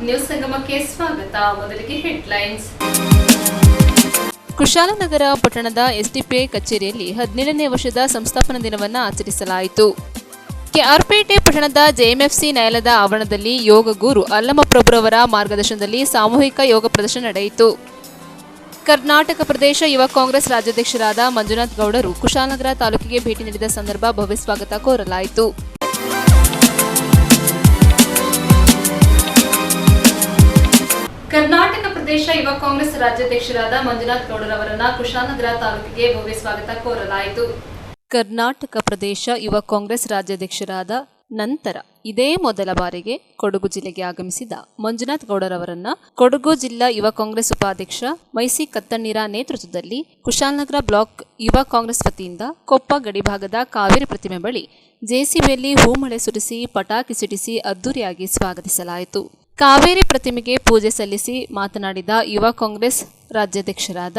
News ಸಂಗಮಕ್ಕೆ ಸ್ವಾಗತ. ಮೊದಲಿಗೆ headlines. Kushalnagar ಪಟ್ಟಣದ ಎಸ್ಡಿಪಿಐ ಕಚೇರಿಯಲ್ಲಿ 17ನೇ ವರ್ಷದ ಸಂಸ್ಥಾಪನಾ ದಿನವನ್ನು ಆಚರಿಸಲಾಯಿತು. ಕೆಆರ್ಪೇಟೆ ಪಟ್ಟಣದ ಜೆಎಂಎಫ್ಸಿ ನ್ಯಾಯಾಲಯದ ಆವರಣದಲ್ಲಿ ಯೋಗ ಗುರು ಅಲ್ಲಮಪ್ರಭುರವರ ಮಾರ್ಗದರ್ಶನದಲ್ಲಿ ಸಾಮೂಹಿಕ ಯೋಗ ಪ್ರದರ್ಶನ ನಡೆಯಿತು. ಕರ್ನಾಟಕ ಪ್ರದೇಶ ಯುವ ಕಾಂಗ್ರೆಸ್ ರಾಜ್ಯಾಧ್ಯಕ್ಷರಾದ ಮಂಜುನಾಥ್ ಗೌಡರು ಕುಶಾಲನಗರ ತಾಲೂಕಿಗೆ ಭೇಟಿ ನೀಡಿದ ಸಂದರ್ಭ ಭವ್ಯ ಸ್ವಾಗತ ಕೋರಲಾಯಿತು. ಕರ್ನಾಟಕ ಪ್ರದೇಶ ಯುವ ಕಾಂಗ್ರೆಸ್ ರಾಜ್ಯಾಧ್ಯಕ್ಷರಾದ ಮಂಜುನಾಥ್ ಗೌಡರವರನ್ನ ಕುಶಾಲನಗರ ತಾಲೂಕಿಗೆ ಭವ್ಯ ಸ್ವಾಗತ ಕೋರಲಾಯಿತು. ಕರ್ನಾಟಕ ಪ್ರದೇಶ ಯುವ ಕಾಂಗ್ರೆಸ್ ರಾಜ್ಯಾಧ್ಯಕ್ಷರಾದ ನಂತರ ಇದೇ ಮೊದಲ ಬಾರಿಗೆ ಕೊಡಗು ಜಿಲ್ಲೆಗೆ ಆಗಮಿಸಿದ ಮಂಜುನಾಥ್ ಗೌಡರವರನ್ನ ಕೊಡಗು ಜಿಲ್ಲಾ ಯುವ ಕಾಂಗ್ರೆಸ್ ಉಪಾಧ್ಯಕ್ಷ ಮೈಸಿ ಕತ್ತಣ್ಣೀರ ನೇತೃತ್ವದಲ್ಲಿ ಕುಶಾಲನಗರ ಬ್ಲಾಕ್ ಯುವ ಕಾಂಗ್ರೆಸ್ ವತಿಯಿಂದ ಕೊಪ್ಪ ಗಡಿಭಾಗದ ಕಾವೇರಿ ಪ್ರತಿಮೆ ಬಳಿ ಜೆಸಿಬಿಯಲ್ಲಿ ಹೂಮಳೆ ಸುರಿಸಿ ಪಟಾಕಿ ಸಿಡಿಸಿ ಅದ್ದೂರಿಯಾಗಿ ಸ್ವಾಗತಿಸಲಾಯಿತು. ಕಾವೇರಿ ಪ್ರತಿಮೆಗೆ ಪೂಜೆ ಸಲ್ಲಿಸಿ ಮಾತನಾಡಿದ ಯುವ ಕಾಂಗ್ರೆಸ್ ರಾಜ್ಯಾಧ್ಯಕ್ಷರಾದ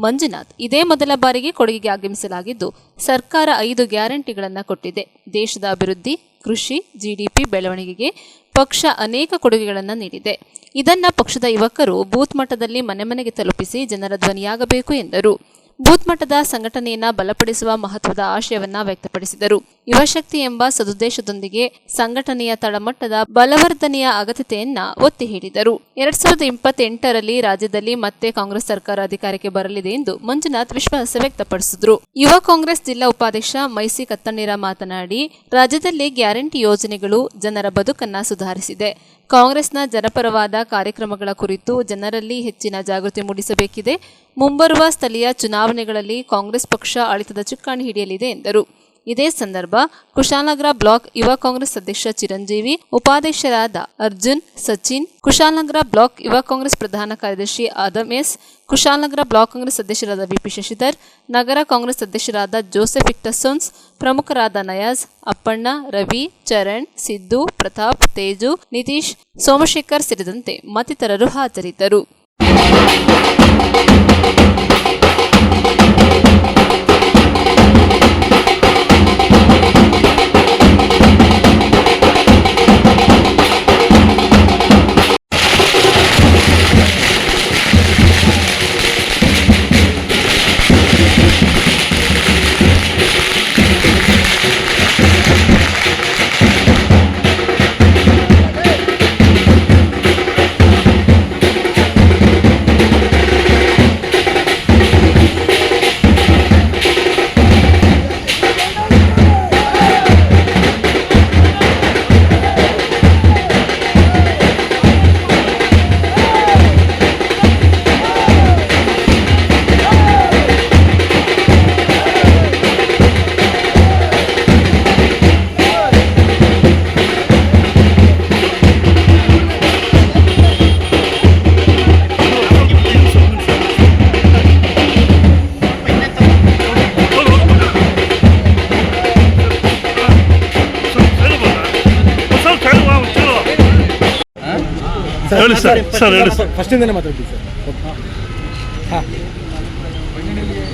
ಮಂಜುನಾಥ್, ಇದೇ ಮೊದಲ ಬಾರಿಗೆ ಕೊಡಗಿಗೆ ಆಗಮಿಸಲಾಗಿದ್ದು ಸರ್ಕಾರ 5 ಗ್ಯಾರಂಟಿಗಳನ್ನು ಕೊಟ್ಟಿದೆ. ದೇಶದ ಅಭಿವೃದ್ಧಿ, ಕೃಷಿ, ಜಿಡಿಪಿ ಬೆಳವಣಿಗೆಗೆ ಪಕ್ಷ ಅನೇಕ ಕೊಡುಗೆಗಳನ್ನು ನೀಡಿದೆ. ಇದನ್ನ ಪಕ್ಷದ ಯುವಕರು ಬೂತ್ ಮಟ್ಟದಲ್ಲಿ ಮನೆ ಮನೆಗೆ ತಲುಪಿಸಿ ಜನರ ಧ್ವನಿಯಾಗಬೇಕು ಎಂದರು. ಬೂತ್ ಮಟ್ಟದ ಸಂಘಟನೆಯನ್ನ ಬಲಪಡಿಸುವ ಮಹತ್ವದ ಆಶಯವನ್ನ ವ್ಯಕ್ತಪಡಿಸಿದರು. ಯುವಶಕ್ತಿ ಎಂಬ ಸದುದ್ದೇಶದೊಂದಿಗೆ ಸಂಘಟನೆಯ ತಳಮಟ್ಟದ ಬಲವರ್ಧನೆಯ ಅಗತ್ಯತೆಯನ್ನ ಒತ್ತಿ ಹೇಳಿದರು. 2028ರಲ್ಲಿ ರಾಜ್ಯದಲ್ಲಿ ಮತ್ತೆ ಕಾಂಗ್ರೆಸ್ ಸರ್ಕಾರ ಅಧಿಕಾರಕ್ಕೆ ಬರಲಿದೆ ಎಂದು ಮಂಜುನಾಥ್ ವಿಶ್ವಾಸ ವ್ಯಕ್ತಪಡಿಸಿದರು. ಯುವ ಕಾಂಗ್ರೆಸ್ ಜಿಲ್ಲಾ ಉಪಾಧ್ಯಕ್ಷ ಮೈಸಿ ಕತ್ತಣ್ಣೀರ ಮಾತನಾಡಿ, ರಾಜ್ಯದಲ್ಲಿ ಗ್ಯಾರಂಟಿ ಯೋಜನೆಗಳು ಜನರ ಬದುಕನ್ನ ಸುಧಾರಿಸಿದೆ. ಕಾಂಗ್ರೆಸ್ನ ಜನಪರವಾದ ಕಾರ್ಯಕ್ರಮಗಳ ಕುರಿತು ಜನರಲ್ಲಿ ಹೆಚ್ಚಿನ ಜಾಗೃತಿ ಮೂಡಿಸಬೇಕಿದೆ. ಮುಂಬರುವ ಸ್ಥಳೀಯ ಚುನಾವಣೆಗಳಲ್ಲಿ ಕಾಂಗ್ರೆಸ್ ಪಕ್ಷ ಆಡಳಿತದ ಚುಕ್ಕಾಣಿ ಹಿಡಿಯಲಿದೆ ಎಂದರು. ಇದೇ ಸಂದರ್ಭ ಕುಶಾಲನಗರ ಬ್ಲಾಕ್ ಯುವ ಕಾಂಗ್ರೆಸ್ ಅಧ್ಯಕ್ಷ ಚಿರಂಜೀವಿ, ಉಪಾಧ್ಯಕ್ಷರಾದ ಅರ್ಜುನ್, ಸಚಿನ್, ಕುಶಾಲನಗರ ಬ್ಲಾಕ್ ಯುವ ಕಾಂಗ್ರೆಸ್ ಪ್ರಧಾನ ಕಾರ್ಯದರ್ಶಿ ಆದಮ್ ಎಸ್, ಕುಶಾಲನಗರ ಬ್ಲಾಕ್ ಕಾಂಗ್ರೆಸ್ ಅಧ್ಯಕ್ಷರಾದ ವಿಪಿ ಶಶಿಧರ್, ನಗರ ಕಾಂಗ್ರೆಸ್ ಅಧ್ಯಕ್ಷರಾದ ಜೋಸೆಫ್ ಇಕ್ಟಸೋನ್ಸ್, ಪ್ರಮುಖರಾದ ನಯಾಜ್, ಅಪ್ಪಣ್ಣ, ರವಿ, ಚರಣ್, ಸಿದ್ದು, ಪ್ರತಾಪ್, ತೇಜು, ನಿತೀಶ್, ಸೋಮಶೇಖರ್ ಸೇರಿದಂತೆ ಮತ್ತಿತರರು ಹಾಜರಿದ್ದರು.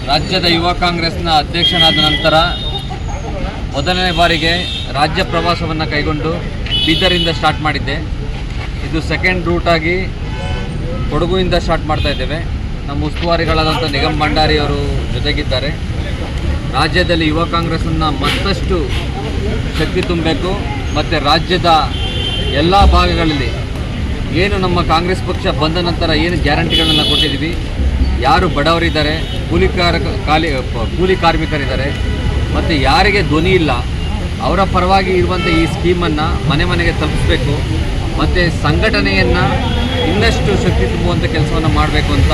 ರಾಜ್ಯದ ಯುವ ಕಾಂಗ್ರೆಸ್ನ ಅಧ್ಯಕ್ಷನಾದ ನಂತರ ಮೊದಲನೇ ಬಾರಿಗೆ ರಾಜ್ಯ ಪ್ರವಾಸವನ್ನು ಕೈಗೊಂಡು ಬೀದರಿಂದ ಸ್ಟಾರ್ಟ್ ಮಾಡಿದ್ದೆ. ಇದು ಸೆಕೆಂಡ್ ರೂಟಾಗಿ ಕೊಡಗುವಿಂದ ಸ್ಟಾರ್ಟ್ ಮಾಡ್ತಾ ಇದ್ದೇವೆ. ನಮ್ಮ ಉಸ್ತುವಾರಿಗಳಾದಂಥ ನಿಗಮ್ ಭಂಡಾರಿ ಅವರು ಜೊತೆಗಿದ್ದಾರೆ. ರಾಜ್ಯದಲ್ಲಿ ಯುವ ಕಾಂಗ್ರೆಸ್ಸನ್ನು ಮತ್ತಷ್ಟು ಶಕ್ತಿ ತುಂಬಬೇಕು ಮತ್ತು ರಾಜ್ಯದ ಎಲ್ಲ ಭಾಗಗಳಲ್ಲಿ ಏನು ನಮ್ಮ ಕಾಂಗ್ರೆಸ್ ಪಕ್ಷ ಬಂದ ನಂತರ ಏನು ಗ್ಯಾರಂಟಿಗಳನ್ನು ಕೊಟ್ಟಿದ್ದೀವಿ, ಯಾರು ಬಡವರಿದ್ದಾರೆ, ಕೂಲಿ ಕಾರ್ಮಿಕರಿದ್ದಾರೆ ಮತ್ತು ಯಾರಿಗೆ ಧ್ವನಿ ಇಲ್ಲ ಅವರ ಪರವಾಗಿ ಇರುವಂಥ ಈ ಸ್ಕೀಮನ್ನು ಮನೆ ಮನೆಗೆ ತಲುಪಿಸಬೇಕು ಮತ್ತು ಸಂಘಟನೆಯನ್ನು ಇನ್ನಷ್ಟು ಶಕ್ತಿ ತುಂಬುವಂಥ ಕೆಲಸವನ್ನು ಮಾಡಬೇಕು ಅಂತ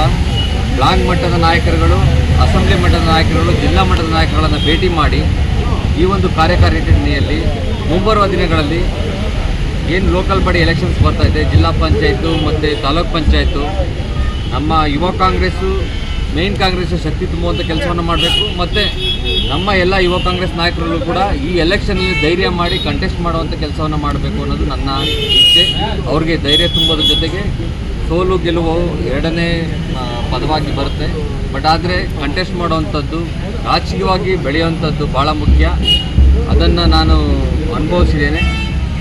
ಬ್ಲಾಕ್ ಮಟ್ಟದ ನಾಯಕರುಗಳು, ಅಸೆಂಬ್ಲಿ ಮಟ್ಟದ ನಾಯಕರುಗಳು, ಜಿಲ್ಲಾ ಮಟ್ಟದ ನಾಯಕರುಗಳನ್ನು ಭೇಟಿ ಮಾಡಿ ಈ ಒಂದು ಕಾರ್ಯಕಾರಿಣಿಯಲ್ಲಿ ಮುಂಬರುವ ದಿನಗಳಲ್ಲಿ ಏನು ಲೋಕಲ್ ಬಾಡಿ ಎಲೆಕ್ಷನ್ಸ್ ಬರ್ತಾಯಿದೆ, ಜಿಲ್ಲಾ ಪಂಚಾಯತು ಮತ್ತು ತಾಲೂಕ್ ಪಂಚಾಯತು, ನಮ್ಮ ಯುವ ಕಾಂಗ್ರೆಸ್ಸು ಮೇನ್ ಕಾಂಗ್ರೆಸ್ ಶಕ್ತಿ ತುಂಬುವಂಥ ಕೆಲಸವನ್ನು ಮಾಡಬೇಕು ಮತ್ತು ನಮ್ಮ ಎಲ್ಲ ಯುವ ಕಾಂಗ್ರೆಸ್ ನಾಯಕರು ಕೂಡ ಈ ಎಲೆಕ್ಷನಲ್ಲಿ ಧೈರ್ಯ ಮಾಡಿ ಕಂಟೆಸ್ಟ್ ಮಾಡುವಂಥ ಕೆಲಸವನ್ನು ಮಾಡಬೇಕು ಅನ್ನೋದು ನನ್ನ ಇಚ್ಛೆ. ಅವ್ರಿಗೆ ಧೈರ್ಯ ತುಂಬೋದ್ರ ಜೊತೆಗೆ ಸೋಲು ಗೆಲುವು ಎರಡನೇ ಪದವಾಗಿ ಬರುತ್ತೆ. ಬಟ್ ಆದರೆ ಕಂಟೆಸ್ಟ್ ಮಾಡುವಂಥದ್ದು, ರಾಜಕೀಯವಾಗಿ ಬೆಳೆಯುವಂಥದ್ದು ಭಾಳ ಮುಖ್ಯ. ಅದನ್ನು ನಾನು ಅನುಭವಿಸಿದ್ದೇನೆ.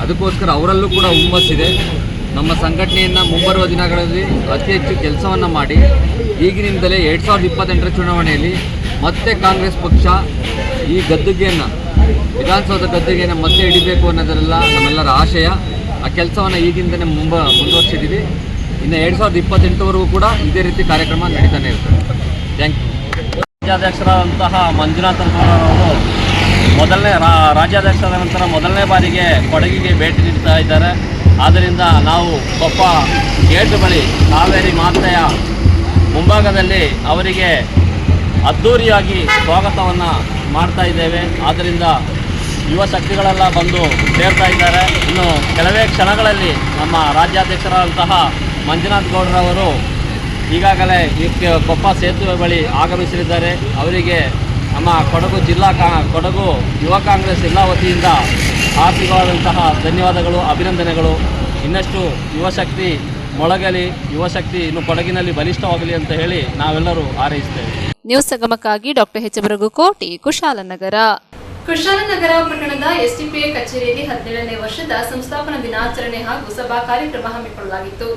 ಅದಕ್ಕೋಸ್ಕರ ಅವರಲ್ಲೂ ಕೂಡ ಹುಮ್ಮಸ್ಸಿದೆ. ನಮ್ಮ ಸಂಘಟನೆಯನ್ನು ಮುಂಬರುವ ದಿನಗಳಲ್ಲಿ ಅತಿ ಹೆಚ್ಚು ಕೆಲಸವನ್ನು ಮಾಡಿ ಈಗಿನಿಂದಲೇ 2028ರ ಚುನಾವಣೆಯಲ್ಲಿ ಮತ್ತೆ ಕಾಂಗ್ರೆಸ್ ಪಕ್ಷ ಈ ಗದ್ದುಗೆಯನ್ನು ವಿಧಾನಸೌಧ ಗದ್ದುಗೆಯನ್ನು ಮತ್ತೆ ಹಿಡಿಬೇಕು ಅನ್ನೋದರೆಲ್ಲ ನಮ್ಮೆಲ್ಲರ ಆಶಯ. ಆ ಕೆಲಸವನ್ನು ಈಗಿಂದಲೇ ಮುಂದುವರಿಸಿದ್ದೀವಿ. ಇನ್ನು 2028ವರೆಗೂ ಕೂಡ ಇದೇ ರೀತಿ ಕಾರ್ಯಕ್ರಮ ನಡೀತಾನೆ ಇರ್ತದೆ. Thank you. ರಾಜ್ಯಾಧ್ಯಕ್ಷರಾದಂತಹ ಮಂಜುನಾಥ್ ಅವರು ರಾಜ್ಯಾಧ್ಯಕ್ಷರಾದ ನಂತರ ಮೊದಲನೇ ಬಾರಿಗೆ ಕೊಡಗಿಗೆ ಭೇಟಿ ನೀಡ್ತಾ ಇದ್ದಾರೆ. ಆದ್ದರಿಂದ ನಾವು ಕೊಪ್ಪ ಗೇಟ್ ಬಳಿ ಕಾವೇರಿ ಮಾತೆಯ ಮುಂಭಾಗದಲ್ಲಿ ಅವರಿಗೆ ಅದ್ಧೂರಿಯಾಗಿ ಸ್ವಾಗತವನ್ನು ಮಾಡ್ತಾ ಇದ್ದೇವೆ. ಆದ್ದರಿಂದ ಯುವ ಶಕ್ತಿಗಳೆಲ್ಲ ಬಂದು ಸೇರ್ತಾ ಇದ್ದಾರೆ. ಇನ್ನು ಕೆಲವೇ ಕ್ಷಣಗಳಲ್ಲಿ ನಮ್ಮ ರಾಜ್ಯಾಧ್ಯಕ್ಷರಾದಂತಹ ಮಂಜುನಾಥ್ ಗೌಡರವರು ಈಗಾಗಲೇ ಕೊಪ್ಪ ಸೇತುವೆ ಬಳಿ ಆಗಮಿಸಲಿದ್ದಾರೆ. ಅವರಿಗೆ ನಮ್ಮ ಕೊಡಗು ಯುವ ಕಾಂಗ್ರೆಸ್ ಎಲ್ಲ ವತಿಯಿಂದ ಆರ್ಥಿಕವಾದಂತಹ ಧನ್ಯವಾದಗಳು, ಅಭಿನಂದನೆಗಳು. ಇನ್ನಷ್ಟು ಯುವಶಕ್ತಿ ಮೊಳಗಲಿ, ಯುವಶಕ್ತಿ ಇನ್ನು ಕೊಡಗಿನಲ್ಲಿ ಬಲಿಷ್ಠವಾಗಲಿ ಅಂತ ಹೇಳಿ ನಾವೆಲ್ಲರೂ ಹಾರೈಸ್ತೇವೆ. ನ್ಯೂಸ್ ಸಂಗಮಕ್ಕಾಗಿ ಡಾಕ್ಟರ್ ಎಚ್ ಬರಗುಕೋಟಿ, ಕುಶಾಲನಗರ. ಕುಶಾಲನಗರ ಪಟ್ಟಣದ ಎಸ್ಡಿಪಿಐ ಕಚೇರಿಯಲ್ಲಿ 17ನೇ ವರ್ಷದ ಸಂಸ್ಥಾಪನಾ ದಿನಾಚರಣೆ ಹಾಗೂ ಸಭಾ ಕಾರ್ಯಕ್ರಮ ಹಮ್ಮಿಕೊಳ್ಳಲಾಗಿತ್ತು.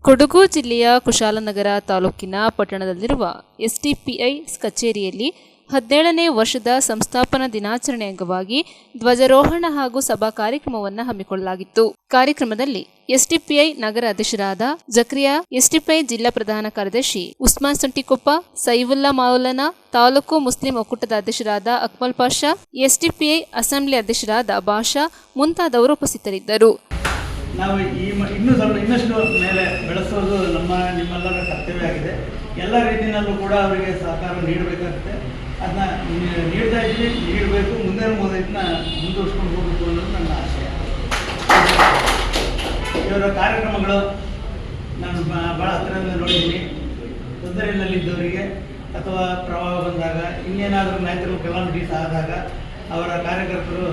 ಕೊಡಗು ಜಿಲ್ಲೆಯ ಕುಶಾಲನಗರ ತಾಲೂಕಿನ ಪಟ್ಟಣದಲ್ಲಿರುವ ಎಸ್ಡಿಪಿಐ ಕಚೇರಿಯಲ್ಲಿ 17ನೇ ವರ್ಷದ ಸಂಸ್ಥಾಪನಾ ದಿನಾಚರಣೆ ಅಂಗವಾಗಿ ಧ್ವಜಾರೋಹಣ ಹಾಗೂ ಸಭಾ ಕಾರ್ಯಕ್ರಮವನ್ನು ಹಮ್ಮಿಕೊಳ್ಳಲಾಗಿತ್ತು. ಕಾರ್ಯಕ್ರಮದಲ್ಲಿ ಎಸ್ಡಿಪಿಐ ನಗರ ಅಧ್ಯಕ್ಷರಾದ ಜಕ್ರಿಯಾ, ಎಸ್ಡಿಪಿಐ ಜಿಲ್ಲಾ ಪ್ರಧಾನ ಕಾರ್ಯದರ್ಶಿ ಉಸ್ಮಾನ್ ಸುಂಟಿಕೊಪ್ಪ, ಸೈವುಲ್ಲಾ ಮೌಲಾನಾ, ತಾಲೂಕು ಮುಸ್ಲಿಂ ಒಕ್ಕೂಟದ ಅಧ್ಯಕ್ಷರಾದ ಅಕ್ಮಲ್ ಪಾಷಾ, ಎಸ್ಡಿಪಿಐ ಅಸೆಂಬ್ಲಿ ಅಧ್ಯಕ್ಷರಾದ ಬಾಷಾ ಮುಂತಾದವರು ಉಪಸ್ಥಿತರಿದ್ದರು. ನಾವು ಇನ್ನಷ್ಟು ಮೇಲೆ ಬೆಳೆಸೋದು ನಿಮ್ಮೆಲ್ಲರ ಕರ್ತವ್ಯ ಆಗಿದೆ. ಎಲ್ಲ ರೀತಿಯಲ್ಲೂ ಕೂಡ ಅವರಿಗೆ ಸಹಕಾರ ನೀಡಬೇಕಾಗುತ್ತೆ. ಅದನ್ನ ನೀಡ್ತಾ ಇದ್ವಿ, ನೀಡಬೇಕು, ಮುಂದಿನ ಇದನ್ನ ಮುಂದುವರ್ಸ್ಕೊಂಡು ಹೋಗಬೇಕು ಅನ್ನೋದು ನನ್ನ ಆಶಯ. ಇವರ ಕಾರ್ಯಕ್ರಮಗಳು ನಾನು ಭಾಳ ಹತ್ತಿರದಿಂದ ನೋಡಿದ್ದೀನಿ. ತೊಂದರೆಯಲ್ಲಿದ್ದವರಿಗೆ ಅಥವಾ ಪ್ರವಾಹ ಬಂದಾಗ, ಇನ್ನೇನಾದರೂ ನ್ಯಾಚುರಲ್ ಕೆಲಾಮಿಟೀಸ್ ಆದಾಗ ಅವರ ಕಾರ್ಯಕರ್ತರು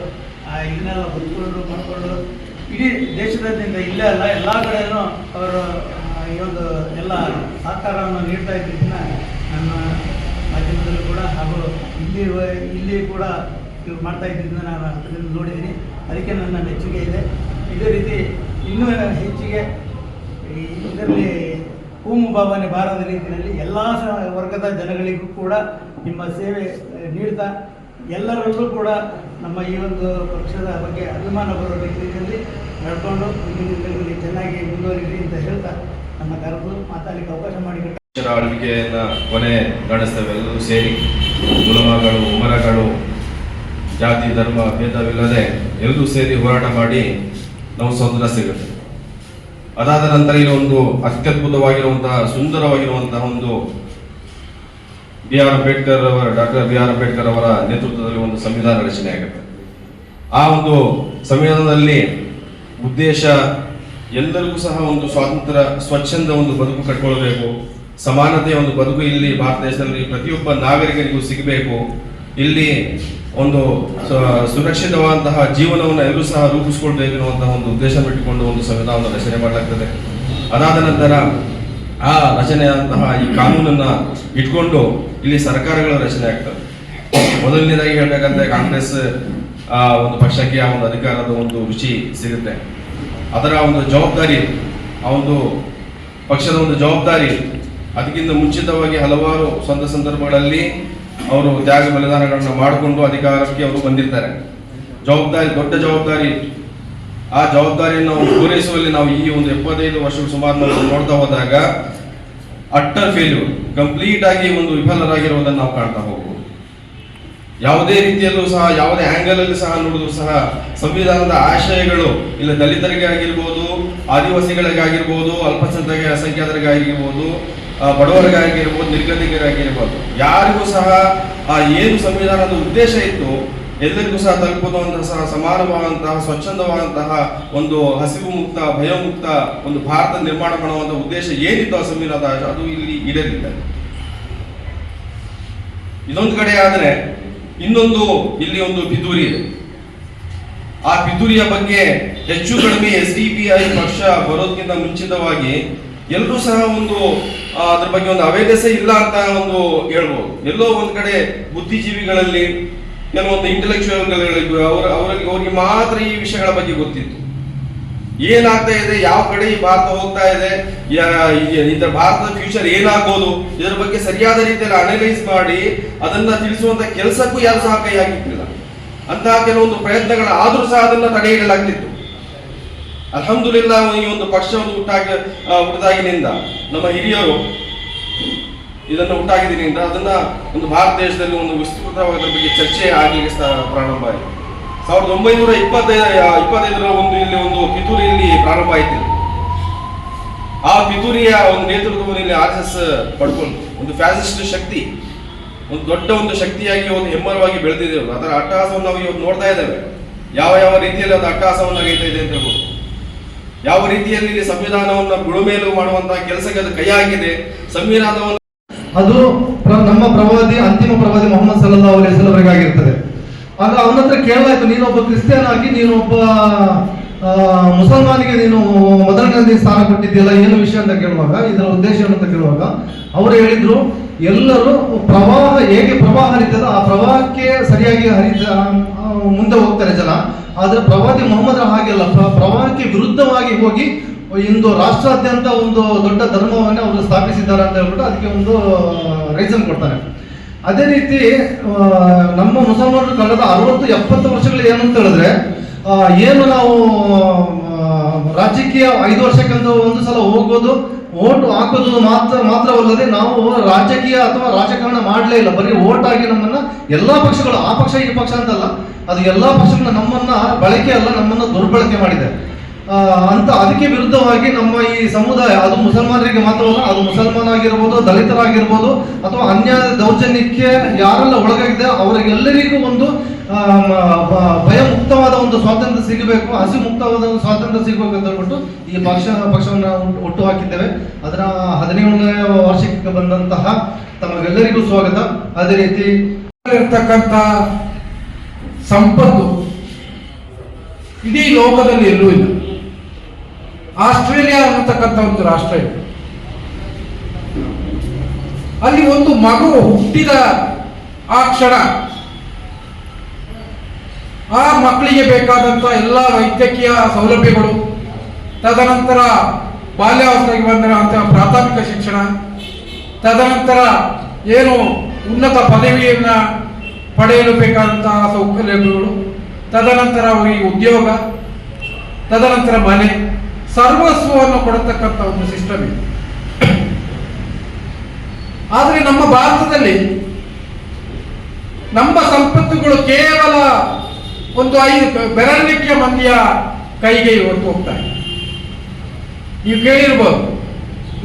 ಇದನ್ನೆಲ್ಲ ಹೊಂದ್ಕೊಂಡು ಮಾಡಿಕೊಂಡು ಇಡೀ ದೇಶದಾದ್ಯಂತ ಇಲ್ಲೇ ಅಲ್ಲ ಎಲ್ಲ ಕಡೆಯೂ ಅವರು ಈ ಒಂದು ಎಲ್ಲ ಸಹಕಾರವನ್ನು ನೀಡ್ತಾ ಇದ್ದಿದ್ದನ್ನ ನನ್ನ ಮಾಧ್ಯಮದಲ್ಲೂ ಕೂಡ ಹಾಗೂ ಇಲ್ಲಿ ಕೂಡ ಇವ್ರು ಮಾಡ್ತಾ ಇದ್ದಿದ್ದನ್ನ ನಾನು ಅದರಿಂದ ನೋಡಿದ್ದೀನಿ. ಅದಕ್ಕೆ ನನ್ನ ಮೆಚ್ಚುಗೆ ಇದೆ. ಇದೇ ರೀತಿ ಇನ್ನೂ ಹೆಚ್ಚಿಗೆ ಇದರಲ್ಲಿ ಕೋಮು ಭಾವನೆ ಬಾರದ ರೀತಿಯಲ್ಲಿ ಎಲ್ಲ ವರ್ಗದ ಜನಗಳಿಗೂ ಕೂಡ ನಿಮ್ಮ ಸೇವೆ ನೀಡ್ತಾ ಎಲ್ಲರಲ್ಲೂ ಕೂಡ ನಮ್ಮ ಈ ಒಂದು ಪಕ್ಷದ ಬಗ್ಗೆ ಅಭಿಮಾನ ಬರೋ ರೀತಿಯಲ್ಲಿ ನಡ್ಕೊಂಡು ಮುಂದಿನ ಚೆನ್ನಾಗಿ ಮುಂದುವರಿರಿ ಅಂತ ಹೇಳ್ತಾ ನಮ್ಮ ಕರೆದು ಮಾತಾಡಲಿಕ್ಕೆ ಅವಕಾಶ ಮಾಡಿಕೊಟ್ಟು ಆಳ್ವಿಕೆಯನ್ನು ಕೊನೆ ಕಾಣಿಸ್ತೇವೆ. ಎಲ್ಲರೂ ಸೇರಿ ಗುಲಾಮಗಳು, ಉಮರಗಳು, ಜಾತಿ ಧರ್ಮ ಭೇದವಿಲ್ಲದೆ ಎಲ್ಲರೂ ಸೇರಿ ಹೋರಾಟ ಮಾಡಿ ನಾವು ಸ್ವಾತಂತ್ರ್ಯ ಸಿಗುತ್ತೆ. ಅದಾದ ನಂತರ ಇದೊಂದು ಅತ್ಯದ್ಭುತವಾಗಿರುವಂತಹ ಸುಂದರವಾಗಿರುವಂತಹ ಒಂದು ಡಾಕ್ಟರ್ ಬಿ ಆರ್ ಅಂಬೇಡ್ಕರ್ ಅವರ ನೇತೃತ್ವದಲ್ಲಿ ಒಂದು ಸಂವಿಧಾನ ರಚನೆ ಆಗುತ್ತೆ. ಆ ಒಂದು ಸಂವಿಧಾನದಲ್ಲಿ ಉದ್ದೇಶ ಎಲ್ಲರಿಗೂ ಸಹ ಒಂದು ಸ್ವಾತಂತ್ರ್ಯ, ಸ್ವಚ್ಛಂದ ಒಂದು ಬದುಕು ಕಟ್ಕೊಳ್ಬೇಕು, ಸಮಾನತೆಯ ಒಂದು ಬದುಕು ಇಲ್ಲಿ ಭಾರತ ದೇಶದಲ್ಲಿ ಪ್ರತಿಯೊಬ್ಬ ನಾಗರಿಕರಿಗೂ ಸಿಗಬೇಕು, ಇಲ್ಲಿ ಒಂದು ಸುರಕ್ಷಿತವಾದಂತಹ ಜೀವನವನ್ನು ಎಲ್ಲರೂ ಸಹ ರೂಪಿಸಿಕೊಳ್ಬೇಕು ಅನ್ನುವಂತಹ ಒಂದು ಉದ್ದೇಶ ಇಟ್ಟುಕೊಂಡು ಒಂದು ಸಂವಿಧಾನವನ್ನು ರಚನೆ ಮಾಡಲಾಗ್ತದೆ. ಅದಾದ ನಂತರ ಆ ರಚನೆಯಾದಂತಹ ಈ ಕಾನೂನನ್ನ ಇಟ್ಕೊಂಡು ಇಲ್ಲಿ ಸರ್ಕಾರಗಳ ರಚನೆ ಆಗ್ತದೆ. ಮೊದಲನೇದಾಗಿ ಹೇಳ್ಬೇಕಂದ್ರೆ ಕಾಂಗ್ರೆಸ್ ಒಂದು ಪಕ್ಷಕ್ಕೆ ಆ ಒಂದು ಅಧಿಕಾರದ ಒಂದು ರುಚಿ ಸಿಗುತ್ತೆ. ಅದರ ಒಂದು ಜವಾಬ್ದಾರಿ, ಆ ಒಂದು ಪಕ್ಷದ ಒಂದು ಜವಾಬ್ದಾರಿ, ಅದಕ್ಕಿಂತ ಮುಂಚಿತವಾಗಿ ಹಲವಾರು ಸಂದರ್ಭಗಳಲ್ಲಿ ಅವರು ತ್ಯಾಗ ಬಲಿದಾನಗಳನ್ನು ಮಾಡಿಕೊಂಡು ಅಧಿಕಾರಕ್ಕೆ ಅವರು ಬಂದಿರ್ತಾರೆ. ದೊಡ್ಡ ಜವಾಬ್ದಾರಿ. ಆ ಜವಾಬ್ದಾರಿಯನ್ನು ನಾವು ಪೂರೈಸುವಲ್ಲಿ ನಾವು ಈ ಒಂದು 75 ವರ್ಷಗಳು ಸುಮಾರು ನಾವು ನೋಡ್ತಾ ಹೋದಾಗ ಅಟ್ಟರ್ ಫೇಲ್ಯೂರ್, ಕಂಪ್ಲೀಟ್ ಆಗಿ ಒಂದು ವಿಫಲರಾಗಿರುವುದನ್ನು ನಾವು ಕಾಣ್ತಾ ಹೋಗ್ಬೋದು. ಯಾವುದೇ ರೀತಿಯಲ್ಲೂ ಸಹ, ಯಾವುದೇ ಆಂಗಲ್ ಅಲ್ಲಿ ಸಹ ನೋಡಿದ್ರು ಸಹ ಸಂವಿಧಾನದ ಆಶಯಗಳು ಇಲ್ಲ ದಲಿತರಿಗೆ ಆಗಿರ್ಬೋದು, ಆದಿವಾಸಿಗಳಿಗಾಗಿರ್ಬೋದು, ಅಲ್ಪಸಂಖ್ಯಾತರಿಗಾಗಿರ್ಬೋದು, ಬಡವರಿಗಾಗಿರ್ಬೋದು, ನಿರ್ಗತಿಕರಾಗಿರ್ಬೋದು, ಯಾರಿಗೂ ಸಹ ಆ ಏನು ಸಂವಿಧಾನದ ಉದ್ದೇಶ ಇತ್ತು ಎಲ್ಲರಿಗೂ ಸಹ ತಲುಪುವಂತಹ ಸಹ ಸಮಾನವಾದಂತಹ, ಸ್ವಚ್ಛಂದವಾದಂತಹ ಒಂದು ಹಸಿವು ಮುಕ್ತ, ಭಯಮುಕ್ತ ಒಂದು ಭಾರತ ನಿರ್ಮಾಣ ಮಾಡುವಂತಹ ಉದ್ದೇಶ ಏನಿತ್ತು ಆ ಸಂವಿಧಾನದ, ಅದು ಇಲ್ಲಿ ಇರಲಿಲ್ಲ. ಇದೊಂದು ಕಡೆ ಆದರೆ ಇನ್ನೊಂದು ಇಲ್ಲಿ ಒಂದು ಪಿತೂರಿ ಇದೆ. ಆ ಪಿತೂರಿಯ ಬಗ್ಗೆ ಹೆಚ್ಚು ಕಡಿಮೆ ಎಸ್ಡಿಪಿಐ ಪಕ್ಷ ಬರೋದಕ್ಕಿಂತ ಮುಂಚಿತವಾಗಿ ಎಲ್ಲರೂ ಸಹ ಒಂದು ಅದ್ರ ಬಗ್ಗೆ ಒಂದು ಅವೇರ್ನೆಸ್ ಇಲ್ಲ ಅಂತ ಒಂದು ಹೇಳ್ಬೋದು. ಎಲ್ಲೋ ಒಂದ್ ಕಡೆ ಬುದ್ಧಿಜೀವಿಗಳಲ್ಲಿ, ಕೆಲವೊಂದು ಇಂಟೆಲೆಕ್ಚುಯಲ್ಗಳಿಗೂ ಅವರಿಗೆ ಮಾತ್ರ ಈ ವಿಷಯಗಳ ಬಗ್ಗೆ ಗೊತ್ತಿತ್ತು. ಏನಾಗ್ತಾ ಇದೆ, ಯಾವ ಕಡೆ ಈ ಭಾರತ ಹೋಗ್ತಾ ಇದೆ, ಇದರ ಭಾರತದ ಫ್ಯೂಚರ್ ಏನಾಗ್ಬೋದು, ಇದರ ಬಗ್ಗೆ ಸರಿಯಾದ ರೀತಿಯಲ್ಲಿ ಅನಲೈಸ್ ಮಾಡಿ ಅದನ್ನ ತಿಳಿಸುವಂತ ಕೆಲಸಕ್ಕೂ ಯಾರು ಸಹ ಕೈ ಹಾಕಿರ್ಲಿಲ್ಲ. ಅಂತಹ ಕೆಲವೊಂದು ಪ್ರಯತ್ನಗಳ ಆದ್ರೂ ಸಹ ಅದನ್ನ ತಡೆ ಹಿಡಿಯಲಾಗ್ತಿತ್ತು. ಅಲ್ಹಮ್ದುಲಿಲ್ಲಾ ಈ ಒಂದು ಪಕ್ಷ ಒಂದು ಹುಟ್ಟಿದಾಗಿನಿಂದ ನಮ್ಮ ಹಿರಿಯರು ಇದನ್ನು ಹುಟ್ಟಾಗಿದ್ದರಿಂದ ಅದನ್ನ ಒಂದು ಭಾರತ ದೇಶದಲ್ಲಿ ಒಂದು ವಿಸ್ತೃತವಾದ ಬಗ್ಗೆ ಚರ್ಚೆ ಆಗಲಿಕ್ಕೆ ಪ್ರಾರಂಭ ಆಯಿತು. 1925 ಒಂದು ಇಲ್ಲಿ ಒಂದು ಪಿತೂರಿಯಲ್ಲಿ ಪ್ರಾರಂಭ ಆಯಿತು. ಆ ಪಿತೂರಿಯ ಒಂದು ನೇತೃತ್ವವನ್ನು ಇಲ್ಲಿ RSS ಪಡ್ಕೊಂಡು ಒಂದು ಫ್ಯಾಸಿಸ್ಟ್ ಶಕ್ತಿ ಒಂದು ದೊಡ್ಡ ಒಂದು ಶಕ್ತಿಯಾಗಿ ಒಂದು ಹೆಮ್ಮರವಾಗಿ ಬೆಳೆದಿದೆ. ಅದರ ಅಟ್ಟಹಾಸವನ್ನು ನಾವು ಇವತ್ತು ನೋಡ್ತಾ ಇದ್ದೇವೆ. ಯಾವ ಯಾವ ರೀತಿಯಲ್ಲಿ ಅದು ಅಟ್ಟಹಾಸವನ್ನು ಆಗೈತಾ ಇದೆ ಅಂತ ಹೇಳ್ಬೋದು. ಯಾವ ರೀತಿಯಲ್ಲಿ ಇಲ್ಲಿ ಸಂವಿಧಾನವನ್ನು ಗುಳುಮೇಲು ಮಾಡುವಂತಹ ಕೆಲಸಕ್ಕೆ ಅದು ಕೈ ಹಾಕಿದೆ. ಸಂವಿಧಾನವನ್ನು ಅದು ನಮ್ಮ ಪ್ರವಾದಿ, ಅಂತಿಮ ಪ್ರವಾದಿ ಮೊಹಮ್ಮದ್ ಸಲ್ಲಲ್ಲಾಹು ಅಲೈಹಿ ವಸಲ್ಲಂ ಅವರಿಗಾಗಿರ್ತದೆ. ಆಗ ಅವನ ಹತ್ರ ಕೇಳಲಾಯ್ತು, ನೀನೊಬ್ಬ ಕ್ರಿಶ್ಚಿಯನ್ ಆಗಿ ನೀನೊಬ್ಬ ಮುಸಲ್ಮಾನಿಗೆ ನೀನು ಮೊದಲನೇ ಸ್ಥಾನ ಕೊಟ್ಟಿದ್ದೀಯಲ್ಲ, ಏನು ವಿಷಯ ಅಂತ ಕೇಳುವಾಗ, ಇದರ ಉದ್ದೇಶ ಅಂತ ಕೇಳುವಾಗ ಅವರು ಹೇಳಿದ್ರು, ಎಲ್ಲರೂ ಪ್ರವಾಹ ಹೇಗೆ ಪ್ರವಾಹ ಹರಿತದ ಆ ಪ್ರವಾಹಕ್ಕೆ ಸರಿಯಾಗಿ ಮುಂದೆ ಹೋಗ್ತಾರೆ ಜನ. ಆದ್ರೆ ಪ್ರವಾದಿ ಮೊಹಮ್ಮದರ ಹಾಗೆಲ್ಲ ಪ್ರವಾಹಕ್ಕೆ ವಿರುದ್ಧವಾಗಿ ಹೋಗಿ ಇಂದು ರಾಷ್ಟ್ರಾದ್ಯಂತ ಒಂದು ದೊಡ್ಡ ಧರ್ಮವನ್ನೇ ಅವರು ಸ್ಥಾಪಿಸಿದ್ದಾರೆ ಅಂತ ಹೇಳ್ಬಿಟ್ಟು ಅದಕ್ಕೆ ಒಂದು ರೀಸನ್ ಕೊಡ್ತಾರೆ. ಅದೇ ರೀತಿ ನಮ್ಮ ಮುಸಲ್ಮಾನರು ಕಳೆದ 60-70 ವರ್ಷಗಳು ಏನು ಅಂತ ಹೇಳಿದ್ರೆ, ಏನು ನಾವು ರಾಜಕೀಯ 5 ವರ್ಷಕ್ಕಂತ ಒಂದು ಸಲ ಹೋಗೋದು, ಓಟ್ ಹಾಕೋದು ಮಾತ್ರವಲ್ಲದೆ ನಾವು ರಾಜಕೀಯ ಅಥವಾ ರಾಜಕಾರಣ ಮಾಡಲೇ ಇಲ್ಲ. ಬರೀ ಓಟ್ ಆಗಿ ನಮ್ಮನ್ನ ಎಲ್ಲಾ ಪಕ್ಷಗಳು, ಆ ಪಕ್ಷ ಈ ಪಕ್ಷ ಅಂತಲ್ಲ, ಅದು ಎಲ್ಲಾ ಪಕ್ಷಗಳನ್ನ ನಮ್ಮನ್ನ ಬಳಕೆ ಅಲ್ಲ, ನಮ್ಮನ್ನ ದುರ್ಬಳಕೆ ಮಾಡಿದೆ ಅಂತ. ಅದಕ್ಕೆ ವಿರುದ್ಧವಾಗಿ ನಮ್ಮ ಈ ಸಮುದಾಯ, ಅದು ಮುಸಲ್ಮಾನರಿಗೆ ಮಾತ್ರವಲ್ಲ, ಅದು ಮುಸಲ್ಮಾನ ಆಗಿರ್ಬೋದು, ದಲಿತರಾಗಿರ್ಬೋದು, ಅಥವಾ ಅನ್ಯಾಯ ದೌರ್ಜನ್ಯಕ್ಕೆ ಯಾರೆಲ್ಲ ಒಳಗಾಗಿದೆ ಅವರಿಗೆಲ್ಲರಿಗೂ ಒಂದು ಭಯ ಮುಕ್ತವಾದ ಒಂದು ಸ್ವಾತಂತ್ರ್ಯ ಸಿಗಬೇಕು, ಹಸಿ ಮುಕ್ತವಾದ ಒಂದು ಸ್ವಾತಂತ್ರ್ಯ ಸಿಗಬೇಕು ಅಂತ ಹೇಳ್ಬಿಟ್ಟು ಈ ಪಕ್ಷವನ್ನು ಹುಟ್ಟು ಹಾಕಿದ್ದೇವೆ. ಅದರ 17ನೇ ವಾರ್ಷಿಕಕ್ಕೆ ಬಂದಂತಹ ತಮಗೆಲ್ಲರಿಗೂ ಸ್ವಾಗತ. ಅದೇ ರೀತಿ ಇರ್ತಕ್ಕಂಥ ಸಂಪತ್ತು ಇಡೀ ಲೋಕದಲ್ಲಿ ಎಲ್ಲೂ ಇಲ್ಲ. ಆಸ್ಟ್ರೇಲಿಯಾ ಅನ್ನತಕ್ಕಂಥ ಒಂದು ರಾಷ್ಟ್ರ ಇದೆ. ಅಲ್ಲಿ ಒಂದು ಮಗು ಹುಟ್ಟಿದ ಆ ಕ್ಷಣ ಆ ಮಕ್ಕಳಿಗೆ ಬೇಕಾದಂತ ಎಲ್ಲ ವೈದ್ಯಕೀಯ ಸೌಲಭ್ಯಗಳು, ತದನಂತರ ಬಾಲ್ಯಾವಸ್ಥೆಗೆ ಬಂದಿರುವಂತಹ ಪ್ರಾಥಮಿಕ ಶಿಕ್ಷಣ, ತದನಂತರ ಏನು ಉನ್ನತ ಪದವಿಯನ್ನ ಪಡೆಯಲು ಬೇಕಾದಂತಹ ಸೌಕರ್ಯಗಳು, ತದನಂತರ ಅವರಿಗೆ ಉದ್ಯೋಗ, ತದನಂತರ ಮನೆ, ಸರ್ವಸ್ವವನ್ನು ಕೊಡತಕ್ಕಂಥ ಒಂದು ಸಿಸ್ಟಮ್ ಇದೆ. ಆದರೆ ನಮ್ಮ ಭಾರತದಲ್ಲಿ ನಮ್ಮ ಸಂಪತ್ತುಗಳು ಕೇವಲ ಒಂದು 5 ಬೆರಳಿಕೆ ಮಂದಿಯ ಕೈಗೆ ಇವತ್ತು ಹೋಗ್ತಾ ಇದೆ. ನೀವು ಕೇಳಿರ್ಬೋದು,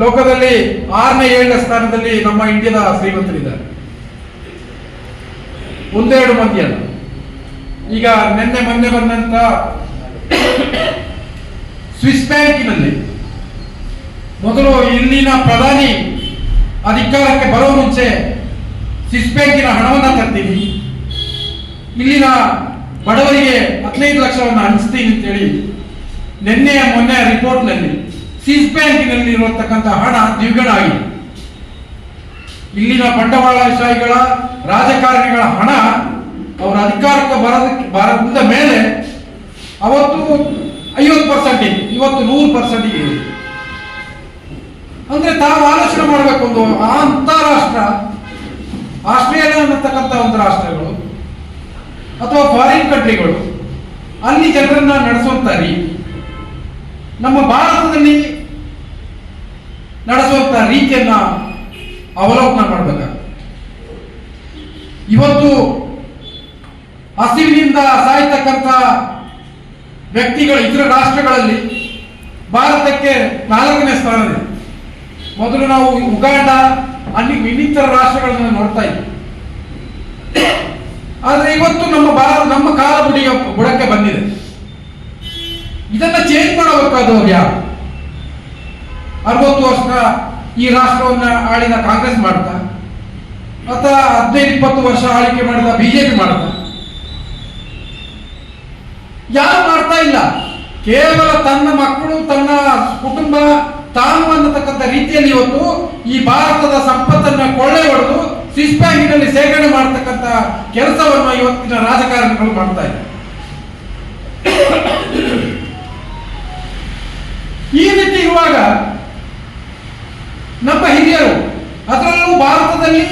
ಲೋಕದಲ್ಲಿ 6ನೇ 7ನೇ ಸ್ಥಾನದಲ್ಲಿ ನಮ್ಮ ಇಂಡಿಯಾದ ಶ್ರೀಮಂತರಿದ್ದಾರೆ. 1-2 ಮಂದಿ ಅಲ್ಲ. ಈಗ ಮೊನ್ನೆ ಬಂದಂತ ಸ್ವಿಸ್ ಬ್ಯಾಂಕಿನಲ್ಲಿ ಮೊದಲು ಇಲ್ಲಿನ ಪ್ರಧಾನಿ ಅಧಿಕಾರಕ್ಕೆ ಬರೋ ಮುಂಚೆ ಸ್ವಿಸ್ ಬ್ಯಾಂಕಿನ ಹಣವನ್ನು ತರ್ತೀನಿ, ಇಲ್ಲಿನ ಬಡವರಿಗೆ 15 ಲಕ್ಷವನ್ನು ಹಂಚ್ತೀನಿ ಅಂತೇಳಿ ಮೊನ್ನೆ ರಿಪೋರ್ಟ್ನಲ್ಲಿ ಸ್ವಿಸ್ ಬ್ಯಾಂಕಿನಲ್ಲಿ ಇರತಕ್ಕಂಥ ಹಣ ದ್ವಿಗುಣ ಆಗಿದೆ. ಇಲ್ಲಿನ ಬಂಡವಾಳಶಾಹಿಗಳ ರಾಜಕಾರಣಿಗಳ ಹಣ ಅವರ ಅಧಿಕಾರಕ್ಕೆ ಬಂದ ಮೇಲೆ ಅವತ್ತು 50%, ಇವತ್ತು 100% ಇದೆ. ಅಂದ್ರೆ ತಾವು ಆಲೋಚನೆ ಮಾಡಬೇಕು, ಒಂದು ಅಂತಾರಾಷ್ಟ್ರ ಆಸ್ಟ್ರೇಲಿಯಾ ಅನ್ನತಕ್ಕಂಥ ಒಂದು ರಾಷ್ಟ್ರಗಳು ಅಥವಾ ಫಾರಿನ್ ಕಂಟ್ರಿಗಳು ಅಲ್ಲಿ ಜನರನ್ನ ನಡೆಸುವಂತ ರೀತಿ, ನಮ್ಮ ಭಾರತದಲ್ಲಿ ನಡೆಸುವಂತ ರೀತಿಯನ್ನ ಅವಲೋಕನ ಮಾಡಬೇಕಾಗುತ್ತೆ. ಇವತ್ತು ಹಸಿವಿನಿಂದ ಸಾಯ್ತಕ್ಕಂಥ ವ್ಯಕ್ತಿಗಳು ಇತರ ರಾಷ್ಟ್ರಗಳಲ್ಲಿ ಭಾರತಕ್ಕೆ 4ನೇ ಸ್ಥಾನವಿದೆ. ಮೊದಲು ನಾವು ಉಗಾಂಡ ಅಲ್ಲಿ ಇನ್ನಿತರ ರಾಷ್ಟ್ರಗಳನ್ನು ನೋಡ್ತಾ ಇದ್ವಿ. ಆದ್ರೆ ಇವತ್ತು ನಮ್ಮ ಕಾಲ ಬುಡಕ್ಕೆ ಬಂದಿದೆ. ಇದನ್ನ ಚೇಂಜ್ ಮಾಡಬೇಕಾದವ್ರು ಯಾರು? 60 ವರ್ಷ ಈ ರಾಷ್ಟ್ರವನ್ನ ಆಳಿದ ಕಾಂಗ್ರೆಸ್ ಮಾಡ್ತಾ, ಅಥವಾ 15-20 ವರ್ಷ ಆಳ್ವಿಕೆ ಮಾಡಿದ ಬಿಜೆಪಿ ಮಾಡ್ತಾ? ಯಾರು ಮಾಡ್ತಾ ಇಲ್ಲ. ಕೇವಲ ತನ್ನ ಮಕ್ಕಳು, ತನ್ನ ಕುಟುಂಬ, ತಾನು ಅನ್ನತಕ್ಕಂಥ ರೀತಿಯಲ್ಲಿ ಇವತ್ತು ಈ ಭಾರತದ ಸಂಪತ್ತನ್ನ ಕೊಳ್ಳೆ ಹೊಡೆದು ಸ್ವಿಸ್ ಬ್ಯಾಂಕಿನಲ್ಲಿ ಸೇರ್ಪಡೆ ಮಾಡತಕ್ಕಂಥ ಕೆಲಸವನ್ನು ಇವತ್ತಿನ ರಾಜಕಾರಣಿಗಳು ಮಾಡ್ತಾ ಇದ್ದಾರೆ. ಈ ರೀತಿ ಇರುವಾಗ ನಮ್ಮ ಹಿರಿಯರು, ಅದರಲ್ಲೂ ಭಾರತದಲ್ಲಿ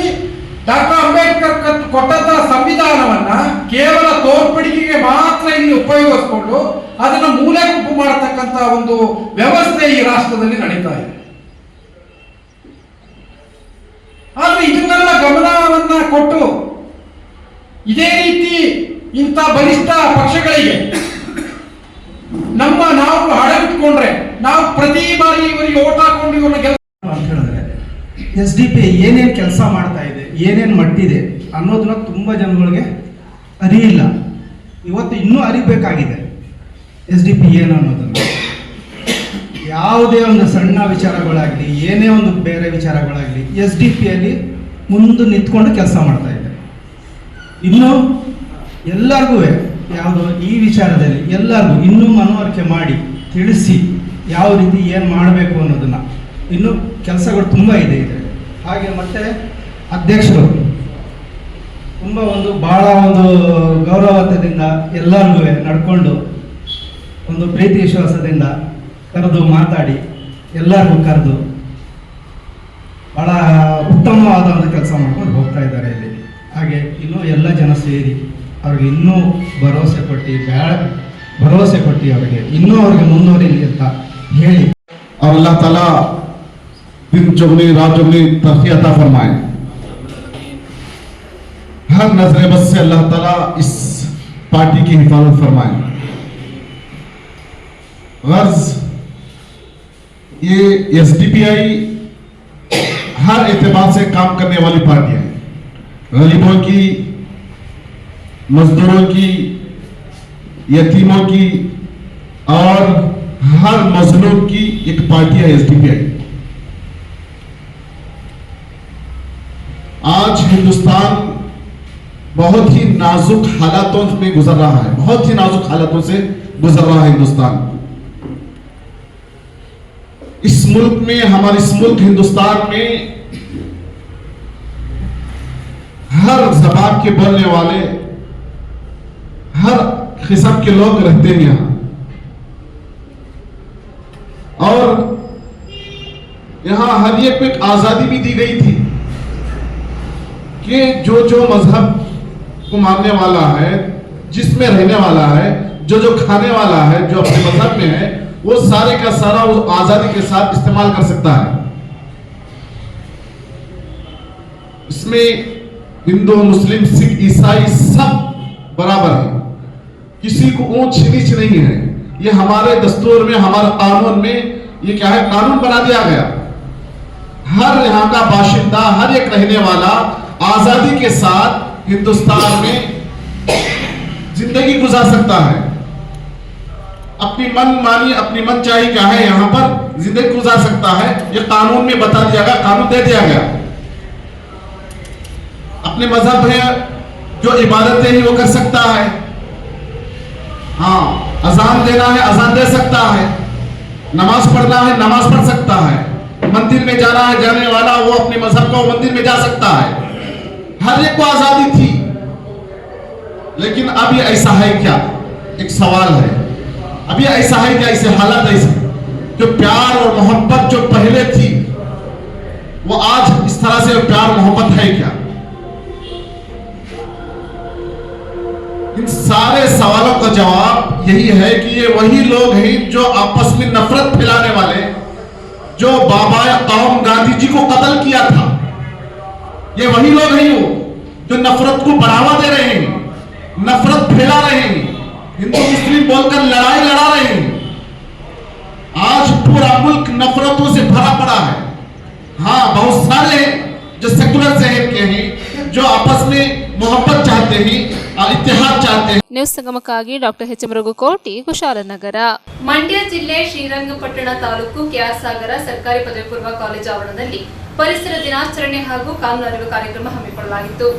ಡಾಕ್ಟರ್ ಅಂಬೇಡ್ಕರ್ ಕೊಟ್ಟಂತಹ ಸಂವಿಧಾನವನ್ನ ಕೇವಲ ತೋರ್ಪಡಿಕೆಗೆ ಮಾತ್ರ ಇಲ್ಲಿ ಉಪಯೋಗಿಸಿಕೊಂಡು ಅದನ್ನು ಮೂಲೆ ಗುಂಪು ಮಾಡತಕ್ಕಂತ ಒಂದು ವ್ಯವಸ್ಥೆ ಈ ರಾಷ್ಟ್ರದಲ್ಲಿ ನಡೀತಾ ಇದೆ. ಆದ್ರೆ ಇದನ್ನೆಲ್ಲ ಗಮನವನ್ನ ಕೊಟ್ಟು ಇದೇ ರೀತಿ ಇಂಥ ಬಲಿಷ್ಠ ಪಕ್ಷಗಳಿಗೆ ನಾವು ಹಡಬಿಟ್ಕೊಂಡ್ರೆ ನಾವು ಪ್ರತಿ ಬಾರಿ ಇವರಿಗೆ ಓಟ್ ಹಾಕೊಂಡು ಇವ್ರನ್ನ ಅಂತ ಹೇಳಿದ್ರೆ SDP ಏನೇನು ಕೆಲಸ ಮಾಡ್ತಾ ಇದೆ, ಏನೇನು ಮಟ್ಟಿದೆ ಅನ್ನೋದನ್ನ ತುಂಬ ಜನಗಳಿಗೆ ಅರಿಯಿಲ್ಲ. ಇವತ್ತು ಇನ್ನೂ ಅರಿಬೇಕಾಗಿದೆ SDP ಏನು ಅನ್ನೋದನ್ನು. ಯಾವುದೇ ಒಂದು ಸಣ್ಣ ವಿಚಾರಗಳಾಗಲಿ, ಏನೇ ಒಂದು ಬೇರೆ ವಿಚಾರಗಳಾಗಲಿ SDP ಮುಂದೆ ನಿಂತ್ಕೊಂಡು ಕೆಲಸ ಮಾಡ್ತಾ ಇದೆ. ಇನ್ನು ಎಲ್ಲರಿಗೂ ಯಾವುದು ಈ ವಿಚಾರದಲ್ಲಿ ಎಲ್ಲರಿಗೂ ಇನ್ನೂ ಮನವರಿಕೆ ಮಾಡಿ ತಿಳಿಸಿ ಯಾವ ರೀತಿ ಏನು ಮಾಡಬೇಕು ಅನ್ನೋದನ್ನು ಇನ್ನೂ ಕೆಲಸಗಳು ತುಂಬ ಇದೆ. ಹಾಗೆ ಮತ್ತೆ ಅಧ್ಯಕ್ಷರು ತುಂಬ ಭಾಳ ಒಂದು ಗೌರವದಿಂದ ಎಲ್ಲರಿಗೂ ನಡ್ಕೊಂಡು ಒಂದು ಪ್ರೀತಿ ವಿಶ್ವಾಸದಿಂದ ಕರೆದು ಮಾತಾಡಿ ಎಲ್ಲರಿಗೂ ಕರೆದು ಭಾಳ ಉತ್ತಮವಾದ ಒಂದು ಕೆಲಸ ಮಾಡ್ಕೊಂಡು ಹೋಗ್ತಾ ಇದ್ದಾರೆ ಇಲ್ಲಿ. ಹಾಗೆ ಇನ್ನೂ ಎಲ್ಲ ಜನ ಸೇರಿ ಅವ್ರಿಗೆ ಇನ್ನೂ ಭರವಸೆ ಕೊಟ್ಟು ಅವರಿಗೆ ಇನ್ನೂ ಅವ್ರಿಗೆ ಮುಂದುವರಿಲಿ ಅಂತ ಹೇಳಿ और अल्लाह ताला दिन चुगनी रात चुगनी तरक्की अता फरमाए। हर नजर बस से अल्लाह ताला इस पार्टी की हिफाजत फरमाए। गर्ज ये SDPI हर एतबार से काम करने वाली पार्टी है। गरीबों की, मजदूरों की, यतीमों की और हर मजलूम की एक पार्टी है SDPI। आज हिंदुस्तान बहुत ही नाजुक हालातों में गुजर रहा है, बहुत ही नाजुक हालातों से गुजर रहा है हिंदुस्तान। इस मुल्क में, हमारे इस मुल्क हिंदुस्तान में हर जबान के बोलने वाले, हर किस्म के लोग रहते हैं यहां। और यहां हर एक को एक आजादी भी दी गई थी कि जो मजहब को मानने वाला है, जिसमें रहने वाला है, जो खाने वाला है, जो अपने मजहब में है, वो सारे का सारा उस आजादी के साथ इस्तेमाल कर सकता है। इसमें हिंदू, मुस्लिम, सिख, ईसाई सब बराबर है, किसी को ऊंच नीच नहीं है। ये हमारे दस्तूर में, हमारे कानून में ये क्या है, कानून बना दिया गया। हर यहाँ का बाशिंदा, हर एक रहने वाला आजादी के साथ हिंदुस्तान में जिंदगी गुजार सकता है। अपनी मन मानी, अपनी मन चाही क्या है, यहाँ पर जिंदगी गुजार सकता है। ये कानून में बता दिया गया, कानून दे दिया गया। अपने मजहब है, जो इबादतें ही वो कर सकता है। हाँ, अजान देना है, अजान दे सकता है। नमाज पढ़ना है, नमाज पढ़ सकता है। मंदिर में जाना है, जाने वाला वो अपने मजहब का मंदिर में जा सकता है। हर एक को आजादी थी। लेकिन अब ये ऐसा है क्या, एक सवाल है। अब ये ऐसा है क्या, ऐसे हालात ऐसे जो प्यार और मोहब्बत जो पहले थी, वो आज इस तरह से प्यार मोहब्बत है क्या? इन सारे सवालों का जवाब यही है कि ये वही लोग हैं जो आपस में नफरत फैलाने वाले, जो बाबा कौम गांधी जी को कत्ल किया था। ये वही लोग हैं वो जो नफरत को बढ़ावा दे रहे हैं, नफरत फैला रहे हैं, हिंदू मुस्लिम बोलकर लड़ाई लड़ा रहे हैं। आज पूरा मुल्क नफरतों से भरा पड़ा है। हाँ, बहुत सारे जो सेकुलर शहर के हैं, जो आपस में मोहब्बत चाहते हैं, इतिहाद चाहते हैं। ನ್ಯೂಸ್ ಸಂಗಮಕ್ಕಾಗಿ doctor H M Raghukoti, Kushalanagar. Mandya ಜಿಲ್ಲೆ ಶ್ರೀರಂಗಪಟ್ಟಣ ತಾಲೂಕು ಕೆಆರ್ ಸಾಗರ ಸರ್ಕಾರಿ ಪದವಿ ಪೂರ್ವ ಕಾಲೇಜು ಆವರಣದಲ್ಲಿ ಪರಿಸರ ದಿನಾಚರಣೆ ಹಾಗೂ ಕಾನೂನು ಅರಿವು ಕಾರ್ಯಕ್ರಮ ಹಮ್ಮಿಕೊಳ್ಳಲಾಗಿತ್ತು.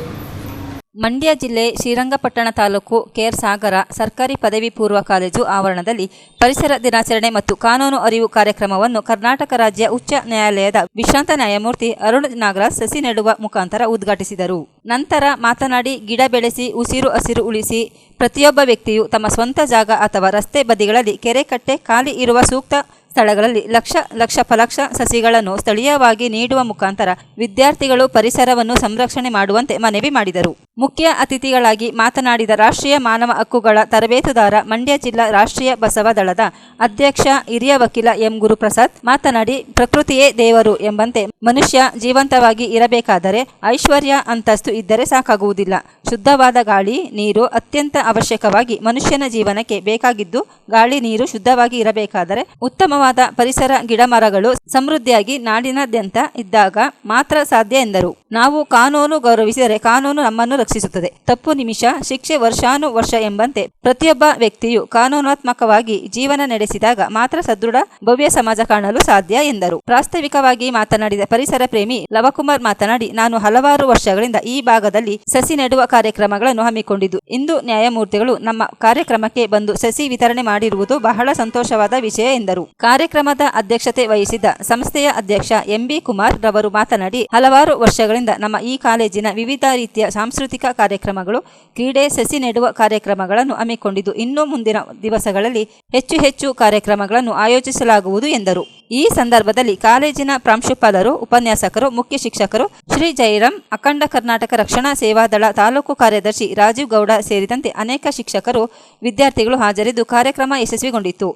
ಮಂಡ್ಯ ಜಿಲ್ಲೆ ಶ್ರೀರಂಗಪಟ್ಟಣ ತಾಲೂಕು ಕೆಆರ್ ಸಾಗರ ಸರ್ಕಾರಿ ಪದವಿ ಪೂರ್ವ ಕಾಲೇಜು ಆವರಣದಲ್ಲಿ ಪರಿಸರ ದಿನಾಚರಣೆ ಮತ್ತು ಕಾನೂನು ಅರಿವು ಕಾರ್ಯಕ್ರಮವನ್ನು ಕರ್ನಾಟಕ ರಾಜ್ಯ ಉಚ್ಚ ನ್ಯಾಯಾಲಯದ ವಿಶ್ರಾಂತ ನ್ಯಾಯಮೂರ್ತಿ ಅರುಣ್ ನಾಗರಾಜ್ ಸಸಿ ನೆಡುವ ಮುಖಾಂತರ ಉದ್ಘಾಟಿಸಿದರು. ನಂತರ ಮಾತನಾಡಿ ಗಿಡ ಬೆಳೆಸಿ ಉಸಿರು ಹಸಿರು ಉಳಿಸಿ ಪ್ರತಿಯೊಬ್ಬ ವ್ಯಕ್ತಿಯು ತಮ್ಮ ಸ್ವಂತ ಜಾಗ ಅಥವಾ ರಸ್ತೆ ಬದಿಗಳಲ್ಲಿ ಕೆರೆ ಕಟ್ಟೆ ಖಾಲಿ ಇರುವ ಸೂಕ್ತ ಸ್ಥಳಗಳಲ್ಲಿ ಲಕ್ಷ ಫಲಕ್ಷ ಸಸಿಗಳನ್ನು ಸ್ಥಳೀಯವಾಗಿ ನೀಡುವ ಮುಖಾಂತರ ವಿದ್ಯಾರ್ಥಿಗಳು ಪರಿಸರವನ್ನು ಸಂರಕ್ಷಣೆ ಮಾಡುವಂತೆ ಮನವಿ ಮಾಡಿದರು. ಮುಖ್ಯ ಅತಿಥಿಗಳಾಗಿ ಮಾತನಾಡಿದ ರಾಷ್ಟ್ರೀಯ ಮಾನವ ಹಕ್ಕುಗಳ ತರಬೇತುದಾರ ಮಂಡ್ಯ ಜಿಲ್ಲಾ ರಾಷ್ಟ್ರೀಯ ಬಸವ ದಳದ ಅಧ್ಯಕ್ಷ ಹಿರಿಯ ವಕೀಲ ಎಂ ಗುರುಪ್ರಸಾದ್ ಮಾತನಾಡಿ, ಪ್ರಕೃತಿಯೇ ದೇವರು ಎಂಬಂತೆ ಮನುಷ್ಯ ಜೀವಂತವಾಗಿ ಇರಬೇಕಾದರೆ ಐಶ್ವರ್ಯ ಅಂತಸ್ತು ಇದ್ದರೆ ಸಾಕಾಗುವುದಿಲ್ಲ. ಶುದ್ಧವಾದ ಗಾಳಿ ನೀರು ಅತ್ಯಂತ ಅವಶ್ಯಕವಾಗಿ ಮನುಷ್ಯನ ಜೀವನಕ್ಕೆ ಬೇಕಾಗಿದ್ದು, ಗಾಳಿ ನೀರು ಶುದ್ಧವಾಗಿ ಇರಬೇಕಾದರೆ ಉತ್ತಮವಾದ ಪರಿಸರ ಗಿಡ ಮರಗಳು ಸಮೃದ್ಧಿಯಾಗಿ ನಾಡಿನಾದ್ಯಂತ ಇದ್ದಾಗ ಮಾತ್ರ ಸಾಧ್ಯ ಎಂದರು. ನಾವು ಕಾನೂನು ಗೌರವಿಸಿದರೆ ಕಾನೂನು ನಮ್ಮನ್ನು ರಕ್ಷಿಸುತ್ತದೆ. ತಪ್ಪು ನಿಮಿಷ ಶಿಕ್ಷೆ ವರ್ಷಾನುವರ್ಷ ಎಂಬಂತೆ ಪ್ರತಿಯೊಬ್ಬ ವ್ಯಕ್ತಿಯು ಕಾನೂನಾತ್ಮಕವಾಗಿ ಜೀವನ ನಡೆಸಿದಾಗ ಮಾತ್ರ ಸದೃಢ ಭವ್ಯ ಸಮಾಜ ಕಾಣಲು ಸಾಧ್ಯ ಎಂದರು. ಪ್ರಾಸ್ತಾವಿಕವಾಗಿ ಮಾತನಾಡಿದ ಪರಿಸರ ಪ್ರೇಮಿ ಲವಕುಮಾರ್ ಮಾತನಾಡಿ, ನಾನು ಹಲವಾರು ವರ್ಷಗಳಿಂದ ಈ ಭಾಗದಲ್ಲಿ ಸಸಿ ನೆಡುವ ಕಾರ್ಯಕ್ರಮಗಳನ್ನು ಹಮ್ಮಿಕೊಂಡಿದ್ದು, ಇಂದು ನ್ಯಾಯಮೂರ್ತಿಗಳು ನಮ್ಮ ಕಾರ್ಯಕ್ರಮಕ್ಕೆ ಬಂದು ಸಸಿ ವಿತರಣೆ ಮಾಡಿರುವುದು ಬಹಳ ಸಂತೋಷವಾದ ವಿಷಯ ಎಂದರು. ಕಾರ್ಯಕ್ರಮದ ಅಧ್ಯಕ್ಷತೆ ವಹಿಸಿದ್ದ ಸಂಸ್ಥೆಯ ಅಧ್ಯಕ್ಷ ಎಂಬಿ ಕುಮಾರ್ ರವರು ಮಾತನಾಡಿ, ಹಲವಾರು ವರ್ಷಗಳಿಂದ ನಮ್ಮ ಈ ಕಾಲೇಜಿನ ವಿವಿಧ ರೀತಿಯ ಸಾಂಸ್ಕೃತಿಕ ಕಾರ್ಯಕ್ರಮಗಳು, ಕ್ರೀಡೆ, ಸಸಿ ನೆಡುವ ಕಾರ್ಯಕ್ರಮಗಳನ್ನು ಹಮ್ಮಿಕೊಂಡಿದ್ದು, ಇನ್ನು ಮುಂದಿನ ದಿವಸಗಳಲ್ಲಿ ಹೆಚ್ಚು ಕಾರ್ಯಕ್ರಮಗಳನ್ನು ಆಯೋಜಿಸಲಾಗುವುದು ಎಂದರು. ಈ ಸಂದರ್ಭದಲ್ಲಿ ಕಾಲೇಜಿನ ಪ್ರಾಂಶುಪಾಲರು, ಉಪನ್ಯಾಸಕರು, ಮುಖ್ಯ ಶಿಕ್ಷಕರು ಶ್ರೀ ಜೈರಾಮ್, ಅಖಂಡ ಕರ್ನಾಟಕ ರಕ್ಷಣಾ ಸೇವಾದಳ ತಾಲೂಕು ಕಾರ್ಯದರ್ಶಿ ರಾಜೀವ್ ಗೌಡ ಸೇರಿದಂತೆ ಅನೇಕ ಶಿಕ್ಷಕರು, ವಿದ್ಯಾರ್ಥಿಗಳು ಹಾಜರಿದ್ದು ಕಾರ್ಯಕ್ರಮ ಯಶಸ್ವಿಗೊಂಡಿತು.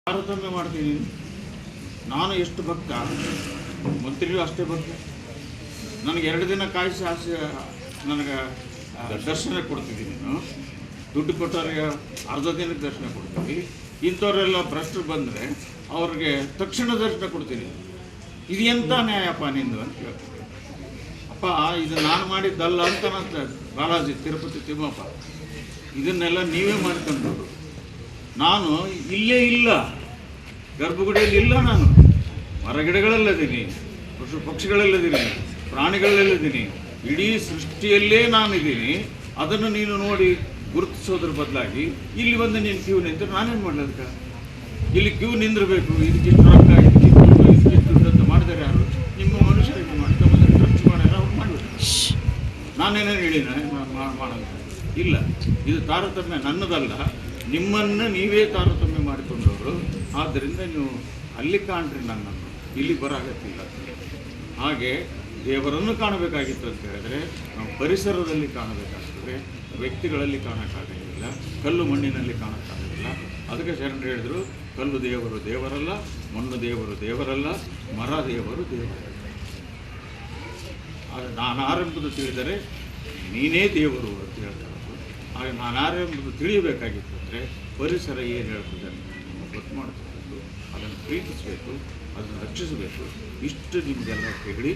ತಾರತಮ್ಯ ಮಾಡ್ತೀನಿ. ನಾನು ಎಷ್ಟು ಭಕ್ತ, ಮಂತ್ರಿಗಳು ಅಷ್ಟೇ ಭಕ್ತ. ನನಗೆ 2 ದಿನ ಕಾಯಿಸಿ ನನಗೆ ದರ್ಶನ ಕೊಡ್ತಿದ್ದೀನಿ. ನಾನು ದುಡ್ಡು ಕೊಟ್ಟವ್ರಿಗೆ ಅರ್ಧ ದಿನಕ್ಕೆ ದರ್ಶನ ಕೊಡ್ತೀನಿ. ಇಂಥವರೆಲ್ಲ ಭ್ರಷ್ಟರು ಬಂದರೆ ಅವ್ರಿಗೆ ತಕ್ಷಣ ದರ್ಶನ ಕೊಡ್ತೀನಿ. ಇದು ಎಂಥ ನ್ಯಾಯಪ್ಪ ನಿಂದು ಅಂತ ಕೇಳ್ತೀನಿ. ಅಪ್ಪ, ಇದು ನಾನು ಮಾಡಿದ್ದಲ್ಲ ಅಂತನಂತ ಬಾಲಾಜಿ ತಿರುಪತಿ ತಿಮ್ಮಪ್ಪ, ಇದನ್ನೆಲ್ಲ ನೀವೇ ಮಾಡ್ಕೊಂಡವರು. ನಾನು ಇಲ್ಲೇ ಇಲ್ಲ, ಗರ್ಭಗುಡಿಯಲ್ಲಿ ಇಲ್ಲ. ನಾನು ಮರಗಿಡಗಳಲ್ಲದೀನಿ, ಪಶು ಪಕ್ಷಿಗಳಲ್ಲದೀನಿ, ಪ್ರಾಣಿಗಳಲ್ಲದೀನಿ, ಇಡೀ ಸೃಷ್ಟಿಯಲ್ಲೇ ನಾನಿದ್ದೀನಿ. ಅದನ್ನು ನೀನು ನೋಡಿ ಗುರುತಿಸೋದ್ರ ಬದಲಾಗಿ ಇಲ್ಲಿ ಬಂದು ನೀನು ಕ್ಯೂ ನಿಂತರೆ ನಾನೇನು ಮಾಡಲಕ್ಕ? ಇಲ್ಲಿ ಕ್ಯೂ ನಿಂದಿರಬೇಕು. ಇದಕ್ಕಿಷ್ಟು ರೊಕ್ಕ, ಇದಕ್ಕಿಷ್ಟು ಅಂತ ಮಾಡಿದರೆ ಯಾರು? ನಿಮ್ಮ ಮನುಷ್ಯರಿಗೆ ಮಾಡ್ಕೊಂಬಂದ್ರೆ ಖರ್ಚು ಮಾಡ್ಯಾರ, ಅವ್ರು ಮಾಡಬೇಕು. ನಾನೇನೇನು ಹೇಳಿನ ಮಾಡಲ್ಲ. ಇಲ್ಲ, ಇದು ತಾರತಮ್ಯ ನನ್ನದಲ್ಲ, ನಿಮ್ಮನ್ನು ನೀವೇ ತಾರತಮ್ಯ ಮಾಡಿಕೊಂಡವರು. ಆದ್ದರಿಂದ ನೀವು ಅಲ್ಲಿ ಕಾಣ್ರಿ, ನನ್ನನ್ನು ಇಲ್ಲಿ ಬರಾಗತ್ತಿಲ್ಲ. ಹಾಗೆ ದೇವರನ್ನು ಕಾಣಬೇಕಾಗಿತ್ತು ಅಂತ ಹೇಳಿದ್ರೆ ನಾವು ಪರಿಸರದಲ್ಲಿ ಕಾಣಬೇಕಾಗ್ತದೆ, ವ್ಯಕ್ತಿಗಳಲ್ಲಿ ಕಾಣೋಕ್ಕಾಗೋದಿಲ್ಲ, ಕಲ್ಲು ಮಣ್ಣಿನಲ್ಲಿ ಕಾಣೋಕ್ಕಾಗೋದಿಲ್ಲ. ಅದಕ್ಕೆ ಶರಣರು ಹೇಳಿದರು, ಕಲ್ಲು ದೇವರು ದೇವರಲ್ಲ, ಮಣ್ಣು ದೇವರು ದೇವರಲ್ಲ, ಮರ ದೇವರು ದೇವರಲ್ಲ. ಆದರೆ ನಾನಾರೆಂಬುದು ತಿಳಿದರೆ ನೀನೇ ದೇವರು ಅಂತ ಹೇಳ್ತಾರೆ. ಹಾಗೆ ನಾನಾರೆಂಬುದು ತಿಳಿಯಬೇಕಾಗಿತ್ತು ಅಂದರೆ ಪರಿಸರ ಏನು ಹೇಳ್ತದೆ ಅಂತ ಗೊತ್ತು ಮಾಡ್ಕೋಬೇಕು, ಅದನ್ನು ಪ್ರೀತಿಸಬೇಕು, ಅದನ್ನು ರಕ್ಷಿಸಬೇಕು. ಇಷ್ಟು ನಿಮಗೆಲ್ಲ ಹೇಳಿ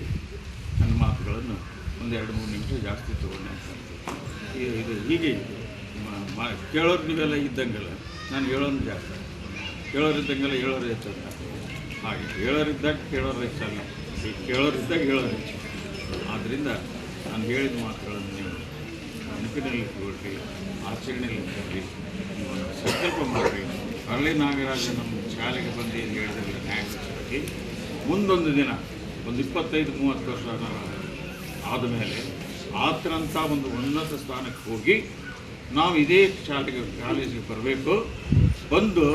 ನನ್ನ ಮಾತುಗಳನ್ನು 1-2-3 ನಿಮಿಷ ಜಾಸ್ತಿ ತೊಗೊಂಡೆ ಅಂತ ಇದು ಹೀಗೆ ಕೇಳೋರು ನೀವೆಲ್ಲ ಇದ್ದಂಗೆಲ್ಲ ನಾನು ಹೇಳೋನು ಜಾಸ್ತಿ, ಕೇಳೋರಿದ್ದಂಗೆಲ್ಲ ಹೇಳೋರು ಹೆಚ್ಚಲ್ಲ. ಹಾಗೆ ಹೇಳೋರಿದ್ದಾಗ ಕೇಳೋರು ಹೆಚ್ಚಲ್ಲ, ಕೇಳೋರಿದ್ದಾಗ ಹೇಳೋರು ಹೆಚ್ಚು. ಆದ್ದರಿಂದ ನಾನು ಹೇಳಿದ ಮಾತುಗಳನ್ನು ನೀವು ನೆನಪಿನಲ್ಲಿ ಇಟ್ಕೊಳ್ರಿ, ಆಚರಣೆಯಲ್ಲಿ ಇಟ್ಕೊಳ್ರಿ, ಸಂಕಲ್ಪ ಮಾಡಿರಿ. ಅರಳಿ ನಾಗರಾಜ ನಮ್ಮ ಶಾಲೆಗೆ ಬಂದು ಏನು ಹೇಳಿದ್ರಲ್ಲ ನ್ಯಾಯವಾಗಿ, ಮುಂದೊಂದು ದಿನ ಒಂದು 25-30 ವರ್ಷ ಆದಮೇಲೆ ಆತನಂಥ ಒಂದು ಉನ್ನತ ಸ್ಥಾನಕ್ಕೆ ಹೋಗಿ ನಾವು ಇದೇ ಕಾಲೇಜಿಗೆ ಬರಬೇಕು, ಬಂದು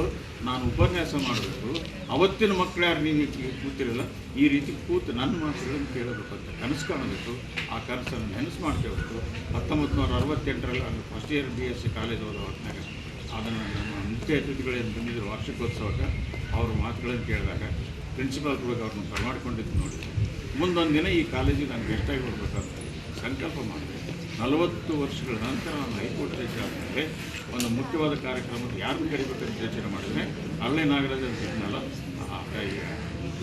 ನಾನು ಉಪನ್ಯಾಸ ಮಾಡಬೇಕು. ಅವತ್ತಿನ ಮಕ್ಕಳು ಯಾರು ನೀವು ಕೂತಿರಲ್ಲ, ಈ ರೀತಿ ಕೂತು ನನ್ನ ಮಾತುಗಳನ್ನು ಕೇಳಬೇಕು ಅಂತ ಕನಸು ಕಾಣಬೇಕು. ಆ ಕನಸನ್ನು ನೆನಸು ಮಾಡ್ಕೋಬೇಕು. 1968ರಲ್ಲಿ ನಾನು ಫಸ್ಟ್ ಇಯರ್ BSc ಕಾಲೇಜ್ ಹೋದ ಹೊತ್ತಿನಾಗ ಅದನ್ನು ನಮ್ಮ ಮುಖ್ಯ ಅತಿಥಿಗಳೇನು ಬಂದಿದ್ದರು ವಾರ್ಷಿಕೋತ್ಸವಕ್ಕೆ, ಅವ್ರ ಮಾತುಗಳನ್ನು ಕೇಳಿದಾಗ ಪ್ರಿನ್ಸಿಪಾಲ್ ಕೂಡ ಅವ್ರನ್ನ ಬರಮಾಡ್ಕೊಂಡಿದ್ದು ನೋಡಿ, ಮುಂದೊಂದು ದಿನ ಈ ಕಾಲೇಜಿಗೆ ನಾನು ಗೆಸ್ಟಾಗಿ ಬರ್ಬೇಕಂತ ಸಂಕಲ್ಪ ಮಾಡಿದೆ. 40 ವರ್ಷಗಳ ನಂತರ ನಾನು ಹೈಕೋರ್ಟ್ ಜಡ್ಜ್ ಆದಮೇಲೆ ಒಂದು ಮುಖ್ಯವಾದ ಕಾರ್ಯಕ್ರಮಕ್ಕೆ ಯಾರನ್ನು ಕರಿಬೇಕಂತ ಯೋಚನೆ ಮಾಡಿದರೆ ಅರಳಿ ನಾಗರಾಜ್ ಅಂತ ಇದ್ನಲ್ಲ,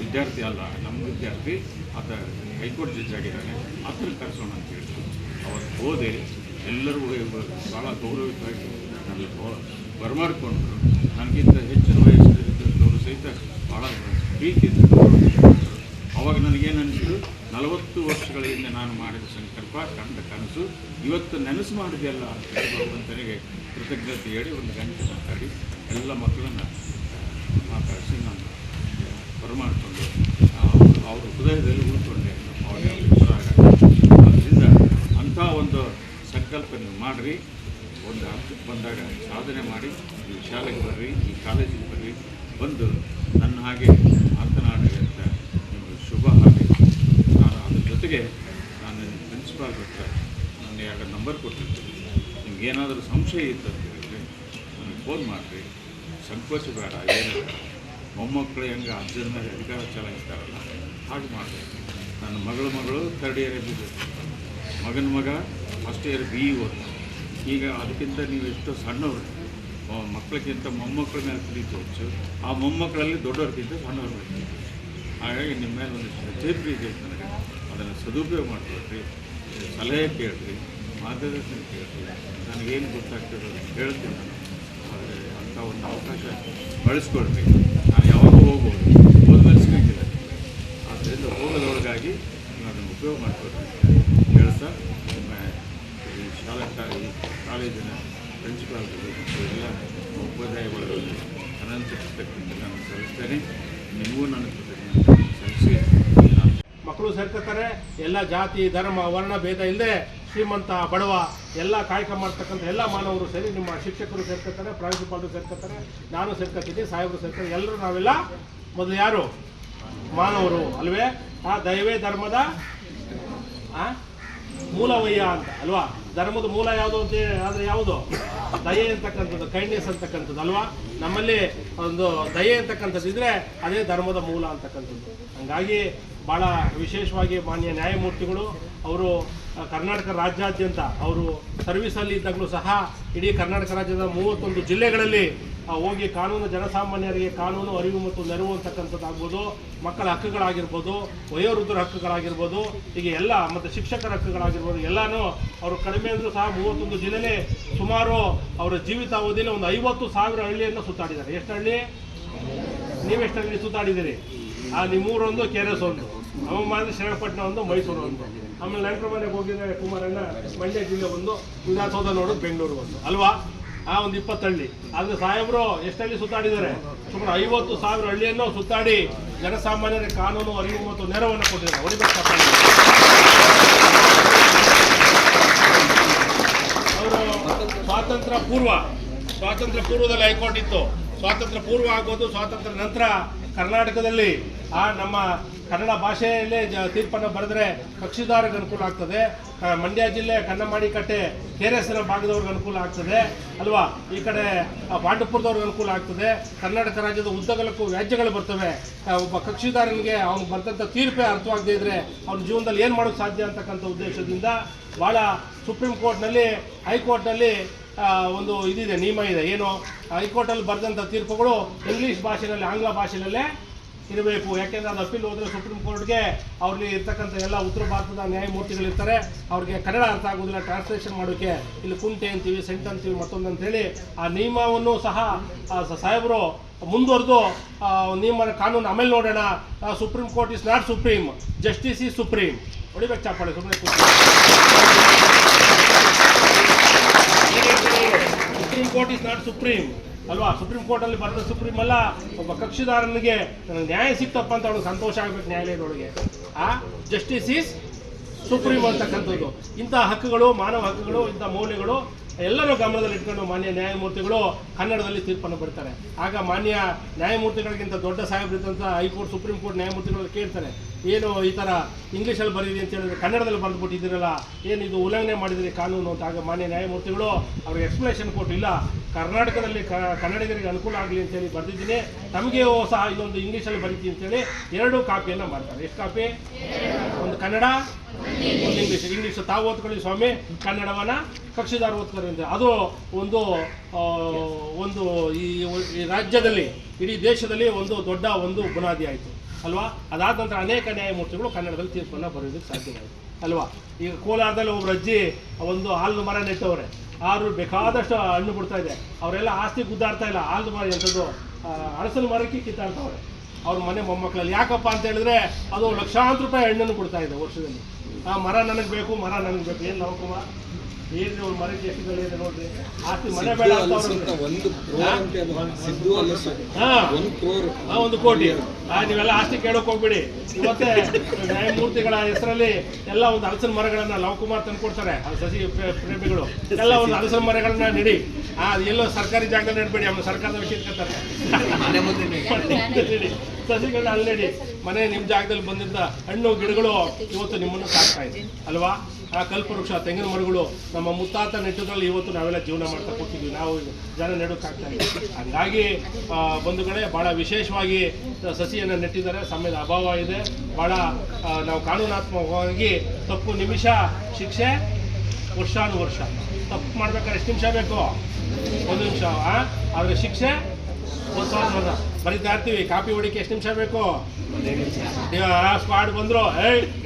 ವಿದ್ಯಾರ್ಥಿ ಅಲ್ಲ, ನಮ್ಮ ವಿದ್ಯಾರ್ಥಿ, ಆತ ಹೈಕೋರ್ಟ್ ಜಡ್ಜ್ ಆಗಿದ್ದಾನೆ, ಆತನ ಕರೆಸೋಣ ಅಂತ ಹೇಳಿದ್ರು. ಅವತ್ತು ಹೋದೆ, ಎಲ್ಲರೂ ಭಾಳ ಗೌರವಿತವಾಗಿ ನನ್ನ ಬರಮಾಡಿಕೊಂಡ್ರು. ನನಗಿಂತ ಹೆಚ್ಚಿನ ವಯಸ್ಸಿನವರು ಸಹಿತ ಭಾಳ ಪ್ರೀತಿಯಿಂದ ಅವಾಗ ನನಗೇನು ಅನಿಸಿತು, 40 ವರ್ಷಗಳ ಹಿಂದೆ ನಾನು ಮಾಡಿದ ಸಂಕಲ್ಪ, ಕಂಡ ಕನಸು ಇವತ್ತು ನೆನಸು ಮಾಡಿದೆಯಲ್ಲ ಅಂತ ಹೇಳಿ ಭಗವಂತನಿಗೆ ಕೃತಜ್ಞತೆ ಹೇಳಿ 1 ಗಂಟೆ ಮಾತಾಡಿ ಎಲ್ಲ ಮಕ್ಕಳನ್ನು ಮಾತಾಡಿಸಿ ನಾನು ಬರಮಾಡಿಕೊಂಡು ಅವ್ರ ಹೃದಯದಲ್ಲಿ ಉಳ್ಕೊಂಡೆ. ಅವರಿಗೆ ಅದರಿಂದ ಅಂಥ ಸಂಕಲ್ಪ ನೀವು ಮಾಡಿರಿ. ಒಂದು ಹಂತಕ್ಕೆ ಬಂದಾಗ ಸಾಧನೆ ಮಾಡಿ ಈ ಶಾಲೆಗೆ ಬರ್ರಿ, ಈ ಕಾಲೇಜಿಗೆ ಬರ್ರಿ, ಬಂದು ನನ್ನ ಹಾಗೆ ಮಾತನಾಡಿ ಅಂತ ನಿಮಗೆ ಶುಭ ಹಾಗೆ. ನಾನು ಅದ್ರ ಜೊತೆಗೆ ನಾನು ಪ್ರಿನ್ಸಿಪಾಲ್ ಹತ್ರ ನಾನು 2 ನಂಬರ್ ಕೊಟ್ಟಿರ್ತೀನಿ. ನಿಮ್ಗೇನಾದರೂ ಸಂಶಯ ಇತ್ತು ಅಂತ ಹೇಳಿದ್ರೆ ನನಗೆ ಫೋನ್ ಮಾಡಿರಿ, ಸಂಕೋಚ ಬೇಡ, ಏನು ಬೇಡ. ಮೊಮ್ಮಕ್ಕಳು ಹೆಂಗೆ ಅಜ್ಜನ ಮೇಲೆ ಅಧಿಕಾರ ಚಲಾಯಿಸ್ತಾರಲ್ಲ ಹಾಗೆ ಮಾಡಬೇಕು. ನನ್ನ ಮಗಳು 3rd ಇಯರ್ ಮಗನ ಮಗ ಫಸ್ಟ್ ಇಯರ್ BE ಓದ್ತಾರೆ. ಈಗ ಅದಕ್ಕಿಂತ ನೀವು ಎಷ್ಟೋ ಸಣ್ಣವರು, ಮಕ್ಕಳಿಗಿಂತ ಮೊಮ್ಮಕ್ಕಳ ಮೇಲೆ ಪ್ರೀತಿ ಹೆಚ್ಚು, ಆ ಮೊಮ್ಮಕ್ಕಳಲ್ಲಿ ದೊಡ್ಡವ್ರಿಗಿಂತ ಸಣ್ಣವ್ರ ಮೇಲೆ. ಹಾಗಾಗಿ ನಿಮ್ಮ ಮೇಲೆ ಒಂದು ಶ್ರದ್ಧೆ ಪ್ರೀತಿ ಐತೆ ನನಗೆ. ಅದನ್ನು ಸದುಪಯೋಗ ಮಾಡಿಕೊಡ್ರಿ, ಸಲಹೆ ಕೇಳಿರಿ, ಮಾರ್ಗದರ್ಶನ ಕೇಳಿರಿ. ನನಗೇನು ಗೊತ್ತಾಗ್ತದೆ ಹೇಳ್ತೀನಿ ನಾನು. ಆದರೆ ಅಂಥ ಒಂದು ಅವಕಾಶ ಬಳಸ್ಕೊಳ್ರಿ. ನಾನು ಯಾವಾಗ ಹೋಗ್ಬೋದು, ಹೋದ್ಮೇಲೆ ಸಿಗೋಂಗಿಲ್ಲ. ಆದ್ದರಿಂದ ಹೋಗೋದೊಳಗಾಗಿ ನೀವು ಅದನ್ನು ಉಪಯೋಗ ಮಾಡಿಕೊಡ್ರಿ ಹೇಳ್ತಾ ನಿಮ್ಮ ಈ ಕಾಲೇಜಿನ ಪ್ರಿನ್ಸಿಪಾಲ್ಗಳು ಎಲ್ಲ ಉಪಾಧ್ಯಾಯಗಳಲ್ಲಿ ಅನಂತ ಕೃತಜ್ಞತೆ ನಾನು ಸಲ್ಲಿಸ್ತೇನೆ. ನಿಮಗೂ ನನ್ನ ಕೃತಜ್ಞತೆ ಸಲ್ಲಿಸಿ ಮಕ್ಕಳು ಸೇರ್ಕೊತಾರೆ. ಎಲ್ಲ ಜಾತಿ ಧರ್ಮ ವರ್ಣ ಭೇದ ಇಲ್ಲದೆ ಶ್ರೀಮಂತ ಬಡವ ಎಲ್ಲ ಕಾಯಕ ಮಾಡ್ತಕ್ಕಂಥ ಎಲ್ಲ ಮಾನವರು ಸೇರಿ ನಿಮ್ಮ ಶಿಕ್ಷಕರು ಸೇರ್ಕೊತಾರೆ, ಪ್ರಾಂಶುಪಾಲರು ಸೇರ್ಕೊತಾರೆ, ನಾನು ಸೇರ್ಕೊತೀನಿ, ಸಾಹೇಬರು ಸೇರ್ತಾರೆ. ಎಲ್ಲರೂ ನಾವೆಲ್ಲ ಮೊದಲು ಯಾರು ಮಾನವರು ಅಲ್ವೇ? ಆ ದಯವೇ ಧರ್ಮದ ಮೂಲವಯ್ಯ ಅಂತ ಅಲ್ವಾ? ಧರ್ಮದ ಮೂಲ ಯಾವುದು ಅಂತ ಆದರೆ ಯಾವುದು? ದಯೆ ಅಂತಕ್ಕಂಥದ್ದು, ಕೈಂಡ್ನೆಸ್ ಅಂತಕ್ಕಂಥದ್ದು ಅಲ್ವಾ? ನಮ್ಮಲ್ಲಿ ಒಂದು ದಯೆ ಅಂತಕ್ಕಂಥದ್ದು ಇದ್ರೆ ಅದೇ ಧರ್ಮದ ಮೂಲ ಅಂತಕ್ಕಂಥದ್ದು. ಹಾಗಾಗಿ ಭಾಳ ವಿಶೇಷವಾಗಿ ಮಾನ್ಯ ನ್ಯಾಯಮೂರ್ತಿಗಳು ಅವರು ಕರ್ನಾಟಕ ರಾಜ್ಯಾದ್ಯಂತ ಅವರು ಸರ್ವಿಸಲ್ಲಿ ಇದ್ದಾಗಲೂ ಸಹ ಇಡೀ ಕರ್ನಾಟಕ ರಾಜ್ಯದ 31 ಜಿಲ್ಲೆಗಳಲ್ಲಿ ಹೋಗಿ ಕಾನೂನು ಜನಸಾಮಾನ್ಯರಿಗೆ ಕಾನೂನು ಅರಿವು ಮತ್ತು ನೆರವು ಅಂತಕ್ಕಂಥದ್ದಾಗ್ಬೋದು, ಮಕ್ಕಳ ಹಕ್ಕುಗಳಾಗಿರ್ಬೋದು, ವಯೋವೃದ್ಧರ ಹಕ್ಕುಗಳಾಗಿರ್ಬೋದು, ಹೀಗೆ ಎಲ್ಲ ಮತ್ತು ಶಿಕ್ಷಕರ ಹಕ್ಕುಗಳಾಗಿರ್ಬೋದು, ಎಲ್ಲನೂ ಅವರು ಕಡಿಮೆ ಅಂದರೂ ಸಹ 31 ಜಿಲ್ಲೆಯಲ್ಲಿ ಸುಮಾರು ಅವರ ಜೀವಿತಾವಧಿಯಲ್ಲಿ ಒಂದು 50,000 ಹಳ್ಳಿಯನ್ನು ಸುತ್ತಾಡಿದ್ದಾರೆ. ಎಷ್ಟು ಹಳ್ಳಿ? ನೀವೆಷ್ಟು ಹಳ್ಳಿ ಸುತ್ತಾಡಿದ್ದೀರಿ? ನಿಮ್ಮೂರೊಂದು, KRS ಒಂದು, ಅಮ್ಮ ಶ್ರೀರಂಗಪಟ್ಟಣ ಒಂದು, ಮೈಸೂರು ಒಂದು, ಆಮೇಲೆ ನೆಂಟರ ಮನೆಗೆ ಹೋಗಿದ್ದಾರೆ ಕುಮಾರಣ್ಣ, ಮಂಡ್ಯ ಜಿಲ್ಲೆ ಒಂದು, ವಿಧಾನಸೌಧ ನೋಡೋದು ಬೆಂಗಳೂರು ಒಂದು ಅಲ್ವಾ? ಒಂದು 20 ಹಳ್ಳಿ. ಆದರೆ ಸಾಹೇಬರು ಎಷ್ಟು ಹಳ್ಳಿ ಸುತ್ತಾಡಿದ್ದಾರೆ? ಸುಮಾರು 50,000 ಹಳ್ಳಿಯನ್ನು ಸುತ್ತಾಡಿ ಜನಸಾಮಾನ್ಯರಿಗೆ ಕಾನೂನು ಅರಿವು ಮತ್ತು ನೆರವನ್ನು ಕೊಟ್ಟಿದ್ದಾರೆ. ಅವರು ಸ್ವಾತಂತ್ರ್ಯ ಪೂರ್ವದಲ್ಲಿ ಹೈಕೋರ್ಟ್ ಇತ್ತು. ಸ್ವಾತಂತ್ರ್ಯ ಪೂರ್ವ ಆಗ್ಬೋದು, ಸ್ವಾತಂತ್ರ್ಯ ನಂತರ ಕರ್ನಾಟಕದಲ್ಲಿ ನಮ್ಮ ಕನ್ನಡ ಭಾಷೆಯಲ್ಲೇ ತೀರ್ಪನ್ನು ಬರೆದ್ರೆ ಕಕ್ಷಿದಾರರಿಗೆ ಅನುಕೂಲ ಆಗ್ತದೆ. ಮಂಡ್ಯ ಜಿಲ್ಲೆ ಕನ್ನಮಾಡಿ ಕಟ್ಟೆ KRSನ ಭಾಗದವ್ರಿಗೆ ಅನುಕೂಲ ಆಗ್ತದೆ ಅಲ್ವಾ? ಈ ಕಡೆ ಪಾಂಡವಪುರದವ್ರಿಗೆ ಅನುಕೂಲ ಆಗ್ತದೆ. ಕರ್ನಾಟಕ ರಾಜ್ಯದ ಉದ್ದಗಲಕ್ಕೂ ವ್ಯಾಜ್ಯಗಳು ಬರ್ತವೆ. ಒಬ್ಬ ಕಕ್ಷಿದಾರನಿಗೆ ಅವ್ನು ಬರ್ತಂಥ ತೀರ್ಪೇ ಅರ್ಥವಾಗದೇ ಇದ್ದರೆ ಅವ್ನ ಜೀವನದಲ್ಲಿ ಏನು ಮಾಡೋಕ್ಕೆ ಸಾಧ್ಯ ಅಂತಕ್ಕಂಥ ಉದ್ದೇಶದಿಂದ ಭಾಳ ಸುಪ್ರೀಂ ಕೋರ್ಟ್ನಲ್ಲಿ, ಹೈಕೋರ್ಟ್ನಲ್ಲಿ ಒಂದು ಇದಿದೆ, ನಿಯಮ ಇದೆ. ಏನು? ಹೈಕೋರ್ಟಲ್ಲಿ ಬರೆದಂಥ ತೀರ್ಪುಗಳು ಇಂಗ್ಲೀಷ್ ಭಾಷೆಯಲ್ಲಿ, ಆಂಗ್ಲ ಭಾಷೆಯಲ್ಲೇ ಇರಬೇಕು. ಯಾಕೆಂದರೆ ಅದು ಅಪೀಲ್ ಹೋದರೆ ಸುಪ್ರೀಂ ಕೋರ್ಟ್ಗೆ ಅವ್ರಿಗೆ ಇರ್ತಕ್ಕಂಥ ಎಲ್ಲ ಉತ್ತರ ಭಾರತದ ನ್ಯಾಯಮೂರ್ತಿಗಳಿರ್ತಾರೆ, ಅವ್ರಿಗೆ ಕನ್ನಡ ಅರ್ಥ ಆಗೋದಿಲ್ಲ, ಟ್ರಾನ್ಸ್ಲೇಷನ್ ಮಾಡೋಕ್ಕೆ ಇಲ್ಲಿ ಕುಂಟೆ ಅಂತೀವಿ, ಸೆಂಟ್ ಅಂತೀವಿ, ಮತ್ತೊಂದು ಅಂತೇಳಿ ಆ ನಿಯಮವನ್ನು ಸಹ ಸಾಹೇಬರು ಮುಂದುವರೆದು ನಿಯಮ ಕಾನೂನು ಆಮೇಲೆ ನೋಡೋಣ. Supreme court is not supreme, justice is supreme. ಹೊಡಿಬೇಕು ಚಾಪಾಳೆ ಸುಮ್ಮನೆ. Supreme court is not supreme ಅಲ್ವಾ? ಸುಪ್ರೀಂ ಕೋರ್ಟಲ್ಲಿ ಬರೆದ ಸುಪ್ರೀಂ ಅಲ್ಲ. ಒಬ್ಬ ಕಕ್ಷಿದಾರನಿಗೆ ನ್ಯಾಯ ಸಿಕ್ತಪ್ಪ ಅಂತ ಅವ್ನಿಗೆ ಸಂತೋಷ ಆಗಬೇಕು ನ್ಯಾಯಾಲಯದೊಳಗೆ. ಜಸ್ಟಿಸ್ ಈಸ್ ಸುಪ್ರೀಂ ಅಂತಕ್ಕಂಥದ್ದು. ಇಂಥ ಹಕ್ಕುಗಳು, ಮಾನವ ಹಕ್ಕುಗಳು, ಇಂಥ ಮೌಲ್ಯಗಳು ಎಲ್ಲರೂ ಗಮನದಲ್ಲಿ ಇಟ್ಕೊಂಡು ಮಾನ್ಯ ನ್ಯಾಯಮೂರ್ತಿಗಳು ಕನ್ನಡದಲ್ಲಿ ತೀರ್ಪನ್ನು ಬರ್ತಾರೆ. ಆಗ ಮಾನ್ಯ ನ್ಯಾಯಮೂರ್ತಿಗಳಿಗಿಂತ ದೊಡ್ಡ ಸಾಹೇಬರಿದ್ದಂಥ ಹೈಕೋರ್ಟ್, ಸುಪ್ರೀಂ ಕೋರ್ಟ್ ನ್ಯಾಯಮೂರ್ತಿಗಳು ಕೇಳ್ತಾರೆ, ಏನು ಈ ಥರ ಇಂಗ್ಲೀಷಲ್ಲಿ ಬರೀರಿ ಅಂತ ಹೇಳಿದ್ರೆ ಕನ್ನಡದಲ್ಲಿ ಬರೆದುಬಿಟ್ಟಿದ್ದೀರಲ್ಲ, ಏನಿದು ಉಲ್ಲಂಘನೆ ಮಾಡಿದಿರಿ ಕಾನೂನು ಅಂತ. ಆಗ ಮಾನ್ಯ ನ್ಯಾಯಮೂರ್ತಿಗಳು ಅವ್ರಿಗೆ ಎಕ್ಸ್ಪ್ಲನೇಷನ್ ಕೊಟ್ಟಿಲ್ಲ, ಕರ್ನಾಟಕದಲ್ಲಿ ಕನ್ನಡಿಗರಿಗೆ ಅನುಕೂಲ ಆಗಲಿ ಅಂತೇಳಿ ಬರೆದಿದ್ದೀನಿ, ತಮಗೆ ಸಹ ಇದೊಂದು ಇಂಗ್ಲೀಷಲ್ಲಿ ಬರೀತೀನಿ ಅಂತೇಳಿ 2 ಕಾಪಿಯನ್ನು ಮಾಡ್ತಾರೆ. ಎಷ್ಟು ಕಾಪಿ? ಒಂದು ಕನ್ನಡ, ಒಂದು ಇಂಗ್ಲೀಷ್ ತಾವು ಓದ್ಕೊಳ್ಳಿ ಸ್ವಾಮಿ, ಕನ್ನಡವನ್ನು ಕಕ್ಷಿದಾರ ಓದ್ತಾರೆ ಅಂತ. ಅದು ಒಂದು ಈ ರಾಜ್ಯದಲ್ಲಿ, ಇಡೀ ದೇಶದಲ್ಲಿ ಒಂದು ದೊಡ್ಡ ಒಂದು ಬುನಾದಿ ಆಯಿತು ಅಲ್ವಾ? ಅದಾದ ನಂತರ ಅನೇಕ ನ್ಯಾಯಮೂರ್ತಿಗಳು ಕನ್ನಡದಲ್ಲಿ ತೀರ್ಪನ್ನು ಬರೆಯೋದಕ್ಕೆ ಸಾಧ್ಯವಾಯಿತು ಅಲ್ವಾ? ಈಗ ಕೋಲಾರದಲ್ಲಿ ಒಬ್ಬರು ಅಜ್ಜಿ ಒಂದು ಹಾಲಿನ ಮರ ನೆಟ್ಟವ್ರೆ, ಆರು ಬೇಕಾದಷ್ಟು ಹಣ್ಣು ಬಿಡ್ತಾ ಇದೆ. ಅವರೆಲ್ಲ ಆಸ್ತಿ ಗುದ್ದಾಡ್ತಾ ಇಲ್ಲ, ಹಾಲು ಮರ ಎಂಥದ್ದು ಅರಸನ ಮರಕ್ಕೆ ಕಿತ್ತಾಡ್ತವ್ರೆ ಅವ್ರ ಮನೆ ಮೊಮ್ಮಕ್ಕಳಲ್ಲಿ. ಯಾಕಪ್ಪ ಅಂತ ಹೇಳಿದ್ರೆ ಅದು ಲಕ್ಷಾಂತರ ರೂಪಾಯಿ ಹಣ್ಣನ್ನು ಕೊಡ್ತಾ ಇದೆ ವರ್ಷದಲ್ಲಿ. ಆ ಮರ ನನಗೆ ಬೇಕು, ಮರ ನನಗೆ ಬೇಕು. ಏನು ನವಕುಮಾರ್ ಏನು ಅವ್ರು ಮರಕ್ಕೆ ಎಷ್ಟು ಬೆಲೆ ಇದೆ ನೋಡ್ರಿ. ಆಸ್ತಿ ಮನೆ ಬೇಡ ಅಂತ ಅವ್ರು 1 ಕೋಟಿ. ನೀವೆಲ್ಲ ಆಸ್ತಿ ಕೇಳೋಕೆ ಹೋಗ್ಬಿಡಿ. ಇವತ್ತೇ ನ್ಯಾಯಮೂರ್ತಿಗಳ ಹೆಸರಲ್ಲಿ ಎಲ್ಲ ಒಂದು ಹಲಸಿನ ಮರಗಳನ್ನ ಲವಕುಮಾರ್ ತಂದು ಕೊಡ್ತಾರೆ, ಸಸಿ ಪ್ರೇಮಿಗಳು ಎಲ್ಲ ಒಂದು ಹಲಸಿನ ಮರಗಳನ್ನ ನೆಡಿ. ಎಲ್ಲೋ ಸರ್ಕಾರಿ ಜಾಗದಲ್ಲಿ ನೆಡ್ಬೇಡಿ, ಆಮೇಲೆ ಸರ್ಕಾರದ ವಿಷಯ ಇಟ್ಕೊತಾರೆ. ಸಸಿಗಳನ್ನ ಅಲ್ಲಿ ನೆಡಿ. ಮನೆ ನಿಮ್ಮ ಜಾಗದಲ್ಲಿ ಬಂದಿದ್ದ ಹಣ್ಣು ಗಿಡಗಳು ಇವತ್ತು ನಿಮ್ಮನ್ನು ಸಾಕ್ತಾ ಇದೆ ಅಲ್ವಾ. ಆ ಕಲ್ಪವೃಕ್ಷ ತೆಂಗಿನ ಮರಗಳು ನಮ್ಮ ಮುತ್ತಾತ ನೆಟ್ಟದ್ರಲ್ಲಿ ಇವತ್ತು ನಾವೆಲ್ಲ ಜೀವನ ಮಾಡ್ತಾ ಕೊಟ್ಟಿದ್ವಿ, ನಾವು ಜನ ನೆಡೋಕ್ಕಾಗ್ತಾ ಇದೆ. ಹಾಗಾಗಿ ಬಂಧುಗಳೇ, ಭಾಳ ವಿಶೇಷವಾಗಿ ಸಸಿಯನ್ನು ನೆಟ್ಟಿದ್ದಾರೆ. ಸಮಯದ ಅಭಾವ ಇದೆ. ಭಾಳ ನಾವು ಕಾನೂನಾತ್ಮಕವಾಗಿ ತಪ್ಪು ನಿಮಿಷ ಶಿಕ್ಷೆ ವರ್ಷಾನುವರ್ಷ. ತಪ್ಪು ಮಾಡ್ಬೇಕಾದ್ರೆ ಎಷ್ಟು ನಿಮಿಷ ಬೇಕು? 1 ನಿಮಿಷ. ಆದರೆ ಶಿಕ್ಷೆ 1 ವರ್ಷ ಬರೀತಾ ಇರ್ತೀವಿ. ಕಾಪಿ ಹೊಡಿಕೆ ಎಷ್ಟು ನಿಮಿಷ ಬೇಕು? ಸ್ಕ್ವಾಡ್ ಬಂದರು,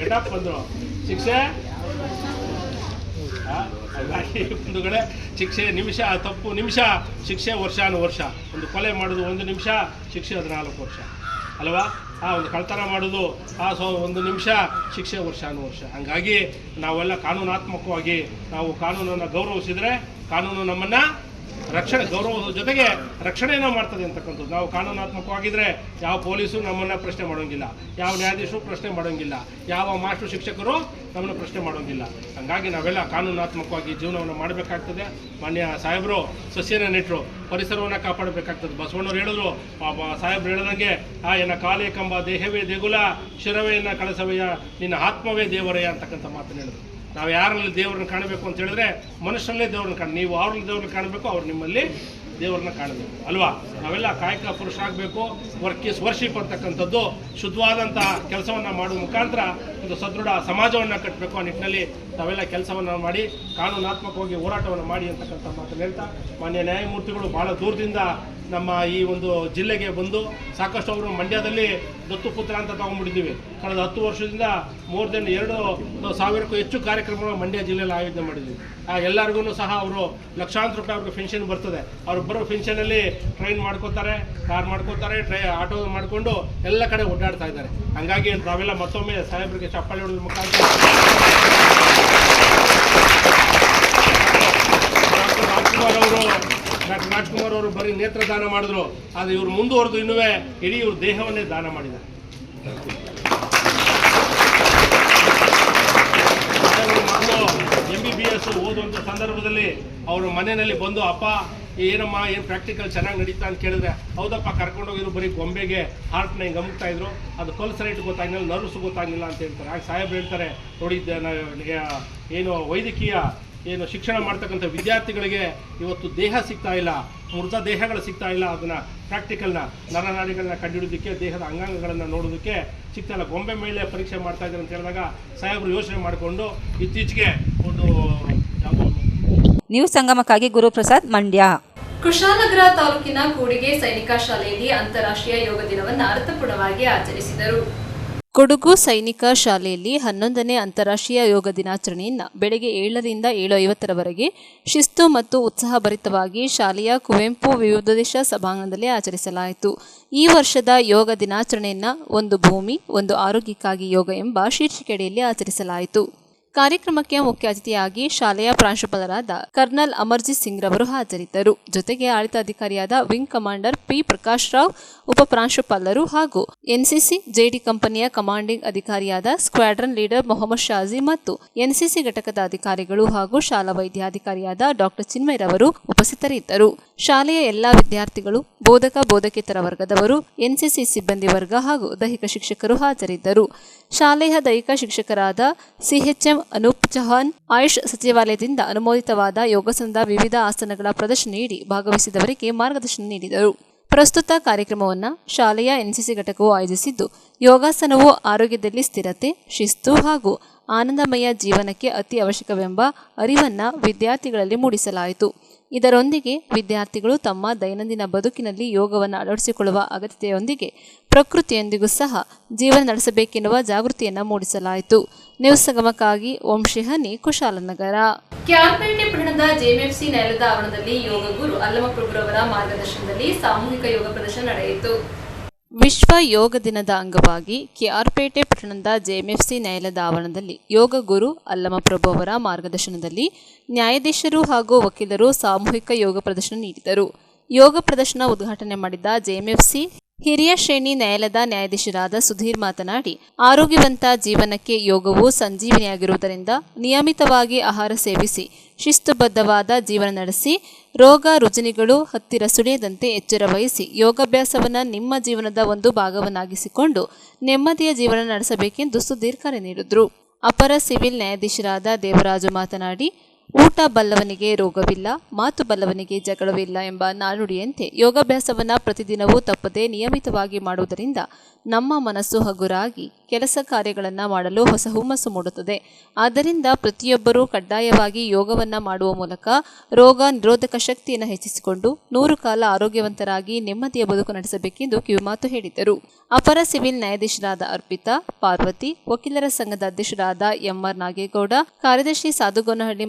ಗೆಟಪ್ ಬಂದರು, ಶಿಕ್ಷೆ. ಹಾಗಾಗಿ ಬಂಧುಗಳೇ, ಶಿಕ್ಷೆ ನಿಮಿಷ, ತಪ್ಪು ನಿಮಿಷ ಶಿಕ್ಷೆ ವರ್ಷಾನುವರ್ಷ. ಒಂದು ಕೊಲೆ ಮಾಡೋದು 1 ನಿಮಿಷ, ಶಿಕ್ಷೆ 14 ವರ್ಷ ಅಲ್ವಾ. ಒಂದು ಕಳ್ತನ ಮಾಡೋದು 1 ನಿಮಿಷ, ಶಿಕ್ಷೆ ವರ್ಷಾನುವರ್ಷ. ಹಂಗಾಗಿ ನಾವೆಲ್ಲ ಕಾನೂನಾತ್ಮಕವಾಗಿ ನಾವು ಕಾನೂನನ್ನು ಗೌರವಿಸಿದರೆ ಕಾನೂನು ನಮ್ಮನ್ನು ಗೌರವದ ಜೊತೆಗೆ ರಕ್ಷಣೆಯನ್ನು ಮಾಡ್ತದೆ ಅಂತಕ್ಕಂಥದ್ದು. ನಾವು ಕಾನೂನಾತ್ಮಕವಾಗಿದ್ದರೆ ಯಾವ ಪೊಲೀಸು ನಮ್ಮನ್ನು ಪ್ರಶ್ನೆ ಮಾಡೋಂಗಿಲ್ಲ, ಯಾವ ನ್ಯಾಯಾಧೀಶರು ಪ್ರಶ್ನೆ ಮಾಡೋಂಗಿಲ್ಲ, ಯಾವ ಮಾಸ್ಟರ್ ಶಿಕ್ಷಕರು ನಮ್ಮನ್ನು ಪ್ರಶ್ನೆ ಮಾಡೋಂಗಿಲ್ಲ. ಹಾಗಾಗಿ ನಾವೆಲ್ಲ ಕಾನೂನಾತ್ಮಕವಾಗಿ ಜೀವನವನ್ನು ಮಾಡಬೇಕಾಗ್ತದೆ. ಮಾನ್ಯ ಸಾಹೇಬರು ಸಸ್ಯನ ನೆಟ್ಟರು, ಪರಿಸರವನ್ನು ಕಾಪಾಡಬೇಕಾಗ್ತದೆ. ಬಸವಣ್ಣವ್ರು ಹೇಳಿದ್ರು, ಸಾಹೇಬ್ರು ಹೇಳಿದಂಗೆ ಎನ್ನ ಕಾಲೇ ಕಂಬ ದೇಹವೇ ದೇಗುಲ, ಶಿರವೆಯನ್ನು ಕಳಸವೆಯ ನಿನ್ನ ಆತ್ಮವೇ ದೇವರಯ್ಯ ಅಂತಕ್ಕಂಥ ಮಾತನ್ನು ಹೇಳಿದ್ರು. ನಾವು ಯಾರಲ್ಲಿ ದೇವರನ್ನ ಕಾಣಬೇಕು ಅಂತ ಹೇಳಿದ್ರೆ ಮನುಷ್ಯರಲ್ಲೇ ದೇವ್ರನ್ನ ನೀವು ಅವ್ರಲ್ಲಿ ದೇವ್ರನ್ನ ಕಾಣಬೇಕು, ಅವ್ರು ನಿಮ್ಮಲ್ಲಿ ದೇವರನ್ನ ಕಾಣಬೇಕು ಅಲ್ವಾ. ನಾವೆಲ್ಲ ಕಾಯಕ ಪುರುಷರಾಗಬೇಕು, ವರ್ಶಿಪ್ ಅಂತಕ್ಕಂಥದ್ದು ಶುದ್ಧವಾದಂಥ ಕೆಲಸವನ್ನು ಮಾಡುವ ಮುಖಾಂತರ ಒಂದು ಸದೃಢ ಸಮಾಜವನ್ನು ಕಟ್ಟಬೇಕು. ಆ ನಿಟ್ಟಿನಲ್ಲಿ ನಾವೆಲ್ಲ ಕೆಲಸವನ್ನು ಮಾಡಿ ಕಾನೂನಾತ್ಮಕವಾಗಿ ಹೋರಾಟವನ್ನು ಮಾಡಿ ಅಂತಕ್ಕಂಥ ಮಾತನ್ನು ಹೇಳ್ತಾ, ಮಾನ್ಯ ನ್ಯಾಯಮೂರ್ತಿಗಳು ಭಾಳ ದೂರದಿಂದ ನಮ್ಮ ಈ ಒಂದು ಜಿಲ್ಲೆಗೆ ಬಂದು ಸಾಕಷ್ಟು ಅವರು ಮಂಡ್ಯದಲ್ಲಿ ದತ್ತುಪುತ್ರ ಅಂತ ತಗೊಂಡ್ಬಿಟ್ಟಿದ್ದೀವಿ. ಕಳೆದ 10 ವರ್ಷದಿಂದ ಮೋರ್ ದೆನ್ 2,000ಕ್ಕೂ ಹೆಚ್ಚು ಕಾರ್ಯಕ್ರಮಗಳು ಮಂಡ್ಯ ಜಿಲ್ಲೆಯಲ್ಲಿ ಆಯೋಜನೆ ಮಾಡಿದ್ದೀವಿ. ಎಲ್ಲರಿಗೂ ಸಹ ಅವರು ಲಕ್ಷಾಂತರ ರೂಪಾಯಿ ಅವ್ರಿಗೆ ಪೆನ್ಷನ್ ಬರ್ತದೆ. ಅವ್ರು ಬರೋ ಪೆನ್ಷನಲ್ಲಿ ಟ್ರೈನ್ ಮಾಡ್ಕೋತಾರೆ, ಕಾರ್ ಮಾಡ್ಕೋತಾರೆ, ಆಟೋ ಮಾಡಿಕೊಂಡು ಎಲ್ಲ ಕಡೆ ಓಡಾಡ್ತಾ ಇದ್ದಾರೆ. ಹಾಗಾಗಿ ನಾವೆಲ್ಲ ಮತ್ತೊಮ್ಮೆ ಸಾಹೇಬರಿಗೆ ಚಪ್ಪಾಳೆ ಹೊಡೆದ ಮುಖಾಂತರ ಡಾಕ್ಟರ್ ರಾಜ್ಕುಮಾರ್ ಅವರು ಬರೀ ನೇತ್ರದಾನ ಮಾಡಿದ್ರು, ಆದರೆ ಇವರು ಮುಂದುವರೆದು ಇನ್ನೂ ಇಡೀ ಇವ್ರ ದೇಹವನ್ನೇ ದಾನ ಮಾಡಿದ್ದಾರೆ. MBBS ಓದುವಂಥ ಸಂದರ್ಭದಲ್ಲಿ ಅವರು ಮನೆಯಲ್ಲಿ ಬಂದು, ಅಪ್ಪ ಏನಮ್ಮ ಏನು ಪ್ರಾಕ್ಟಿಕಲ್ ಚೆನ್ನಾಗಿ ನಡೀತಾ ಅಂತ ಕೇಳಿದ್ರೆ, ಹೌದಪ್ಪ ಕರ್ಕೊಂಡೋಗಿದ್ರು, ಬರೀ ಗೊಂಬೆಗೆ ಹಾರ್ಟ್ನ ಹಿಂಗೆ ಅಮುಕ್ತಾ ಇದ್ರು, ಅದು ಪಲ್ಸ್ ರೇಟ್ ಗೊತ್ತಾಗಿಲ್ಲ, ನರ್ವ್ಸ್ ಗೊತ್ತಾಗಿಲ್ಲ ಅಂತ ಹೇಳ್ತಾರೆ. ಹಾಗೆ ಸಾಹೇಬ್ರು ಹೇಳ್ತಾರೆ, ನೋಡಿ ಏನು ವೈದ್ಯಕೀಯ ಶಿಕ್ಷಣ ಮಾಡ್ತಕ್ಕಂಥ ವಿದ್ಯಾರ್ಥಿಗಳಿಗೆ ಇವತ್ತು ದೇಹ ಸಿಗ್ತಾ ಇಲ್ಲ, ಮೃತ ದೇಹಗಳು ಸಿಗ್ತಾ ಇಲ್ಲ. ಅದನ್ನು ಪ್ರಾಕ್ಟಿಕಲ್ನ ನರನಾಡಿಗಳನ್ನ ಕಂಡುಹಿಡಿಯೋದಕ್ಕೆ, ದೇಹದ ಅಂಗಾಂಗಗಳನ್ನು ನೋಡೋದಕ್ಕೆ ಸಿಗ್ತಾ ಇಲ್ಲ. ಗೊಂಬೆ ಮೇಲೆ ಪರೀಕ್ಷೆ ಮಾಡ್ತಾ ಇದ್ದಾರೆ ಅಂತ ಹೇಳಿದಾಗ ಸಾಹೇಬರು ಯೋಚನೆ ಮಾಡಿಕೊಂಡು ಇತ್ತೀಚೆಗೆ ಒಂದು ನ್ಯೂಸ್ ಸಂಗಮಕ್ಕಾಗಿ ಗುರುಪ್ರಸಾದ್, ಮಂಡ್ಯ. ಕುಶಾಲನಗರ ತಾಲೂಕಿನ ಕೂಡಿಗೆ ಸೈನಿಕ ಶಾಲೆಯಲ್ಲಿ ಅಂತಾರಾಷ್ಟ್ರೀಯ ಯೋಗ ದಿನವನ್ನು ಅರ್ಥಪೂರ್ಣವಾಗಿ ಆಚರಿಸಿದರು. ಕೊಡಗು ಸೈನಿಕ ಶಾಲೆಯಲ್ಲಿ 11ನೇ ಅಂತಾರಾಷ್ಟ್ರೀಯ ಯೋಗ ದಿನಾಚರಣೆಯನ್ನು ಬೆಳಗ್ಗೆ 7ರಿಂದ 7:50ರವರೆಗೆ ಶಿಸ್ತು ಮತ್ತು ಉತ್ಸಾಹಭರಿತವಾಗಿ ಶಾಲೆಯ ಕುವೆಂಪು ವಿವಿಧೋದ್ದೇಶ ಸಭಾಂಗಣದಲ್ಲಿ ಆಚರಿಸಲಾಯಿತು. ಈ ವರ್ಷದ ಯೋಗ ದಿನಾಚರಣೆಯನ್ನು ಒಂದು ಭೂಮಿ ಒಂದು ಆರೋಗ್ಯಕ್ಕಾಗಿ ಯೋಗ ಎಂಬ ಶೀರ್ಷಿಕೆಯಡಿಯಲ್ಲಿ ಆಚರಿಸಲಾಯಿತು. ಕಾರ್ಯಕ್ರಮಕ್ಕೆ ಮುಖ್ಯ ಅತಿಥಿಯಾಗಿ ಶಾಲೆಯ ಪ್ರಾಂಶುಪಾಲರಾದ ಕರ್ನಲ್ ಅಮರ್ಜಿತ್ ಸಿಂಗ್ ರವರು ಹಾಜರಿದ್ದರು. ಜೊತೆಗೆ ಆಡಳಿತಾಧಿಕಾರಿಯಾದ wing commander P Prakash Rao, ಉಪ ಪ್ರಾಂಶುಪಾಲರು ಹಾಗೂ ಎನ್ಸಿಸಿ ಜೆಡಿ ಕಂಪನಿಯ ಕಮಾಂಡಿಂಗ್ ಅಧಿಕಾರಿಯಾದ ಸ್ಕ್ವಾಡ್ರನ್ ಲೀಡರ್ ಮೊಹಮ್ಮದ್ ಶಾಜಿ ಮತ್ತು ಎನ್ಸಿಸಿ ಘಟಕದ ಅಧಿಕಾರಿಗಳು ಹಾಗೂ ಶಾಲಾ ವೈದ್ಯಾಧಿಕಾರಿಯಾದ ಡಾಕ್ಟರ್ ಚಿನ್ಮಯ್ ರವರು ಉಪಸ್ಥಿತರಿದ್ದರು. ಶಾಲೆಯ ಎಲ್ಲಾ ವಿದ್ಯಾರ್ಥಿಗಳು, ಬೋಧಕ ಬೋಧಕೇತರ ವರ್ಗದವರು, ಎನ್ಸಿಸಿ ಸಿಬ್ಬಂದಿ ವರ್ಗ ಹಾಗೂ ದೈಹಿಕ ಶಿಕ್ಷಕರು ಹಾಜರಿದ್ದರು. ಶಾಲೆಯ ದೈಹಿಕ ಶಿಕ್ಷಕರಾದ CHM ಅನೂಪ್ ಚೌಹಾಣ್ ಆಯುಷ್ ಸಚಿವಾಲಯದಿಂದ ಅನುಮೋದಿತವಾದ ಯೋಗಾಸನದ ವಿವಿಧ ಆಸನಗಳ ಪ್ರದರ್ಶನ ನೀಡಿ ಭಾಗವಹಿಸಿದವರಿಗೆ ಮಾರ್ಗದರ್ಶನ ನೀಡಿದರು. ಪ್ರಸ್ತುತ ಕಾರ್ಯಕ್ರಮವನ್ನು ಶಾಲೆಯ ಎನ್ಸಿಸಿ ಘಟಕವು ಆಯೋಜಿಸಿದ್ದು, ಯೋಗಾಸನವು ಆರೋಗ್ಯದಲ್ಲಿ ಸ್ಥಿರತೆ, ಶಿಸ್ತು ಹಾಗೂ ಆನಂದಮಯ ಜೀವನಕ್ಕೆ ಅತಿ ಅವಶ್ಯಕವೆಂಬ ಅರಿವನ್ನು ವಿದ್ಯಾರ್ಥಿಗಳಲ್ಲಿ ಮೂಡಿಸಲಾಯಿತು. ಇದರೊಂದಿಗೆ ವಿದ್ಯಾರ್ಥಿಗಳು ತಮ್ಮ ದೈನಂದಿನ ಬದುಕಿನಲ್ಲಿ ಯೋಗವನ್ನು ಅಳವಡಿಸಿಕೊಳ್ಳುವ ಅಗತ್ಯತೆಯೊಂದಿಗೆ ಪ್ರಕೃತಿಯೊಂದಿಗೂ ಸಹ ಜೀವನ ನಡೆಸಬೇಕೆನ್ನುವ ಜಾಗೃತಿಯನ್ನು ಮೂಡಿಸಲಾಯಿತು. ನ್ಯೂಸ್ ಸಂಗಮಕ್ಕಾಗಿ ಓಂ ಶಿಹನಿ, ಕುಶಾಲನಗರ. ಕ್ಯಾರ್ಪೇಟೆ ಪಟ್ಟಣದ JMFC ನ್ಯಾಯಾಲಯದ ಆವರಣದಲ್ಲಿ ಯೋಗ ಗುರು ಅಲ್ಲಮಪ್ರಭುರವರ ಮಾರ್ಗದರ್ಶನದಲ್ಲಿ ಸಾಮೂಹಿಕ ಯೋಗ ಪ್ರದರ್ಶನ ನಡೆಯಿತು. ವಿಶ್ವ ಯೋಗ ದಿನದ ಅಂಗವಾಗಿ ಕೆಆರ್ಪೇಟೆ ಪಟ್ಟಣದ ಜೆಎಂಎಫ್ಸಿ ನ್ಯಾಯಾಲಯದ ಆವರಣದಲ್ಲಿ ಯೋಗ ಗುರು ಅಲ್ಲಮಪ್ರಭು ಅವರ ಮಾರ್ಗದರ್ಶನದಲ್ಲಿ ನ್ಯಾಯಾಧೀಶರು ಹಾಗೂ ವಕೀಲರು ಸಾಮೂಹಿಕ ಯೋಗ ಪ್ರದರ್ಶನ ನೀಡಿದರು. ಯೋಗ ಪ್ರದರ್ಶನ ಉದ್ಘಾಟನೆ ಮಾಡಿದ ಜೆಎಂಎಫ್ಸಿ ಹಿರಿಯ ಶ್ರೇಣಿ ನ್ಯಾಯಾಲಯದ ನ್ಯಾಯಾಧೀಶರಾದ ಸುಧೀರ್ ಮಾತನಾಡಿ, ಆರೋಗ್ಯವಂತ ಜೀವನಕ್ಕೆ ಯೋಗವು ಸಂಜೀವನಿಯಾಗಿರುವುದರಿಂದ ನಿಯಮಿತವಾಗಿ ಆಹಾರ ಸೇವಿಸಿ ಶಿಸ್ತುಬದ್ಧವಾದ ಜೀವನ ನಡೆಸಿ ರೋಗ ರುಜಿನಗಳು ಹತ್ತಿರ ಸುಳಿಯದಂತೆ ಎಚ್ಚರ ವಹಿಸಿ ಯೋಗಾಭ್ಯಾಸವನ್ನು ನಿಮ್ಮ ಜೀವನದ ಒಂದು ಭಾಗವನ್ನಾಗಿಸಿಕೊಂಡು ನೆಮ್ಮದಿಯ ಜೀವನ ನಡೆಸಬೇಕೆಂದು ಸುಧೀರ್ ಕರೆ ನೀಡಿದರು. ಅಪರ ಸಿವಿಲ್ ನ್ಯಾಯಾಧೀಶರಾದ ದೇವರಾಜು ಮಾತನಾಡಿ, ಊಟ ಬಲ್ಲವನಿಗೆ ರೋಗವಿಲ್ಲ, ಮಾತು ಬಲ್ಲವನಿಗೆ ಜಗಳವಿಲ್ಲ ಎಂಬ ನಾನುಡಿಯಂತೆ ಯೋಗಾಭ್ಯಾಸವನ್ನು ಪ್ರತಿದಿನವೂ ತಪ್ಪದೆ ನಿಯಮಿತವಾಗಿ ಮಾಡುವುದರಿಂದ ನಮ್ಮ ಮನಸ್ಸು ಹಗುರಾಗಿ ಕೆಲಸ ಕಾರ್ಯಗಳನ್ನು ಮಾಡಲು ಹೊಸ ಹುಮ್ಮಸ್ಸು ಮೂಡುತ್ತದೆ. ಆದ್ದರಿಂದ ಪ್ರತಿಯೊಬ್ಬರೂ ಕಡ್ಡಾಯವಾಗಿ ಯೋಗವನ್ನು ಮಾಡುವ ಮೂಲಕ ರೋಗ ನಿರೋಧಕ ಶಕ್ತಿಯನ್ನು ಹೆಚ್ಚಿಸಿಕೊಂಡು 100 ಕಾಲ ಆರೋಗ್ಯವಂತರಾಗಿ ನೆಮ್ಮದಿಯ ಬದುಕು ನಡೆಸಬೇಕೆಂದು ಕಿವಿಮಾತು ಹೇಳಿದರು. ಅಪರ ಸಿವಿಲ್ ನ್ಯಾಯಾಧೀಶರಾದ ಅರ್ಪಿತಾ, ಪಾರ್ವತಿ, ವಕೀಲರ ಸಂಘದ ಅಧ್ಯಕ್ಷರಾದ ಎಂಆರ್ ನಾಗೇಗೌಡ, ಕಾರ್ಯದರ್ಶಿ ಸಾದುಗೋನಹಳ್ಳಿ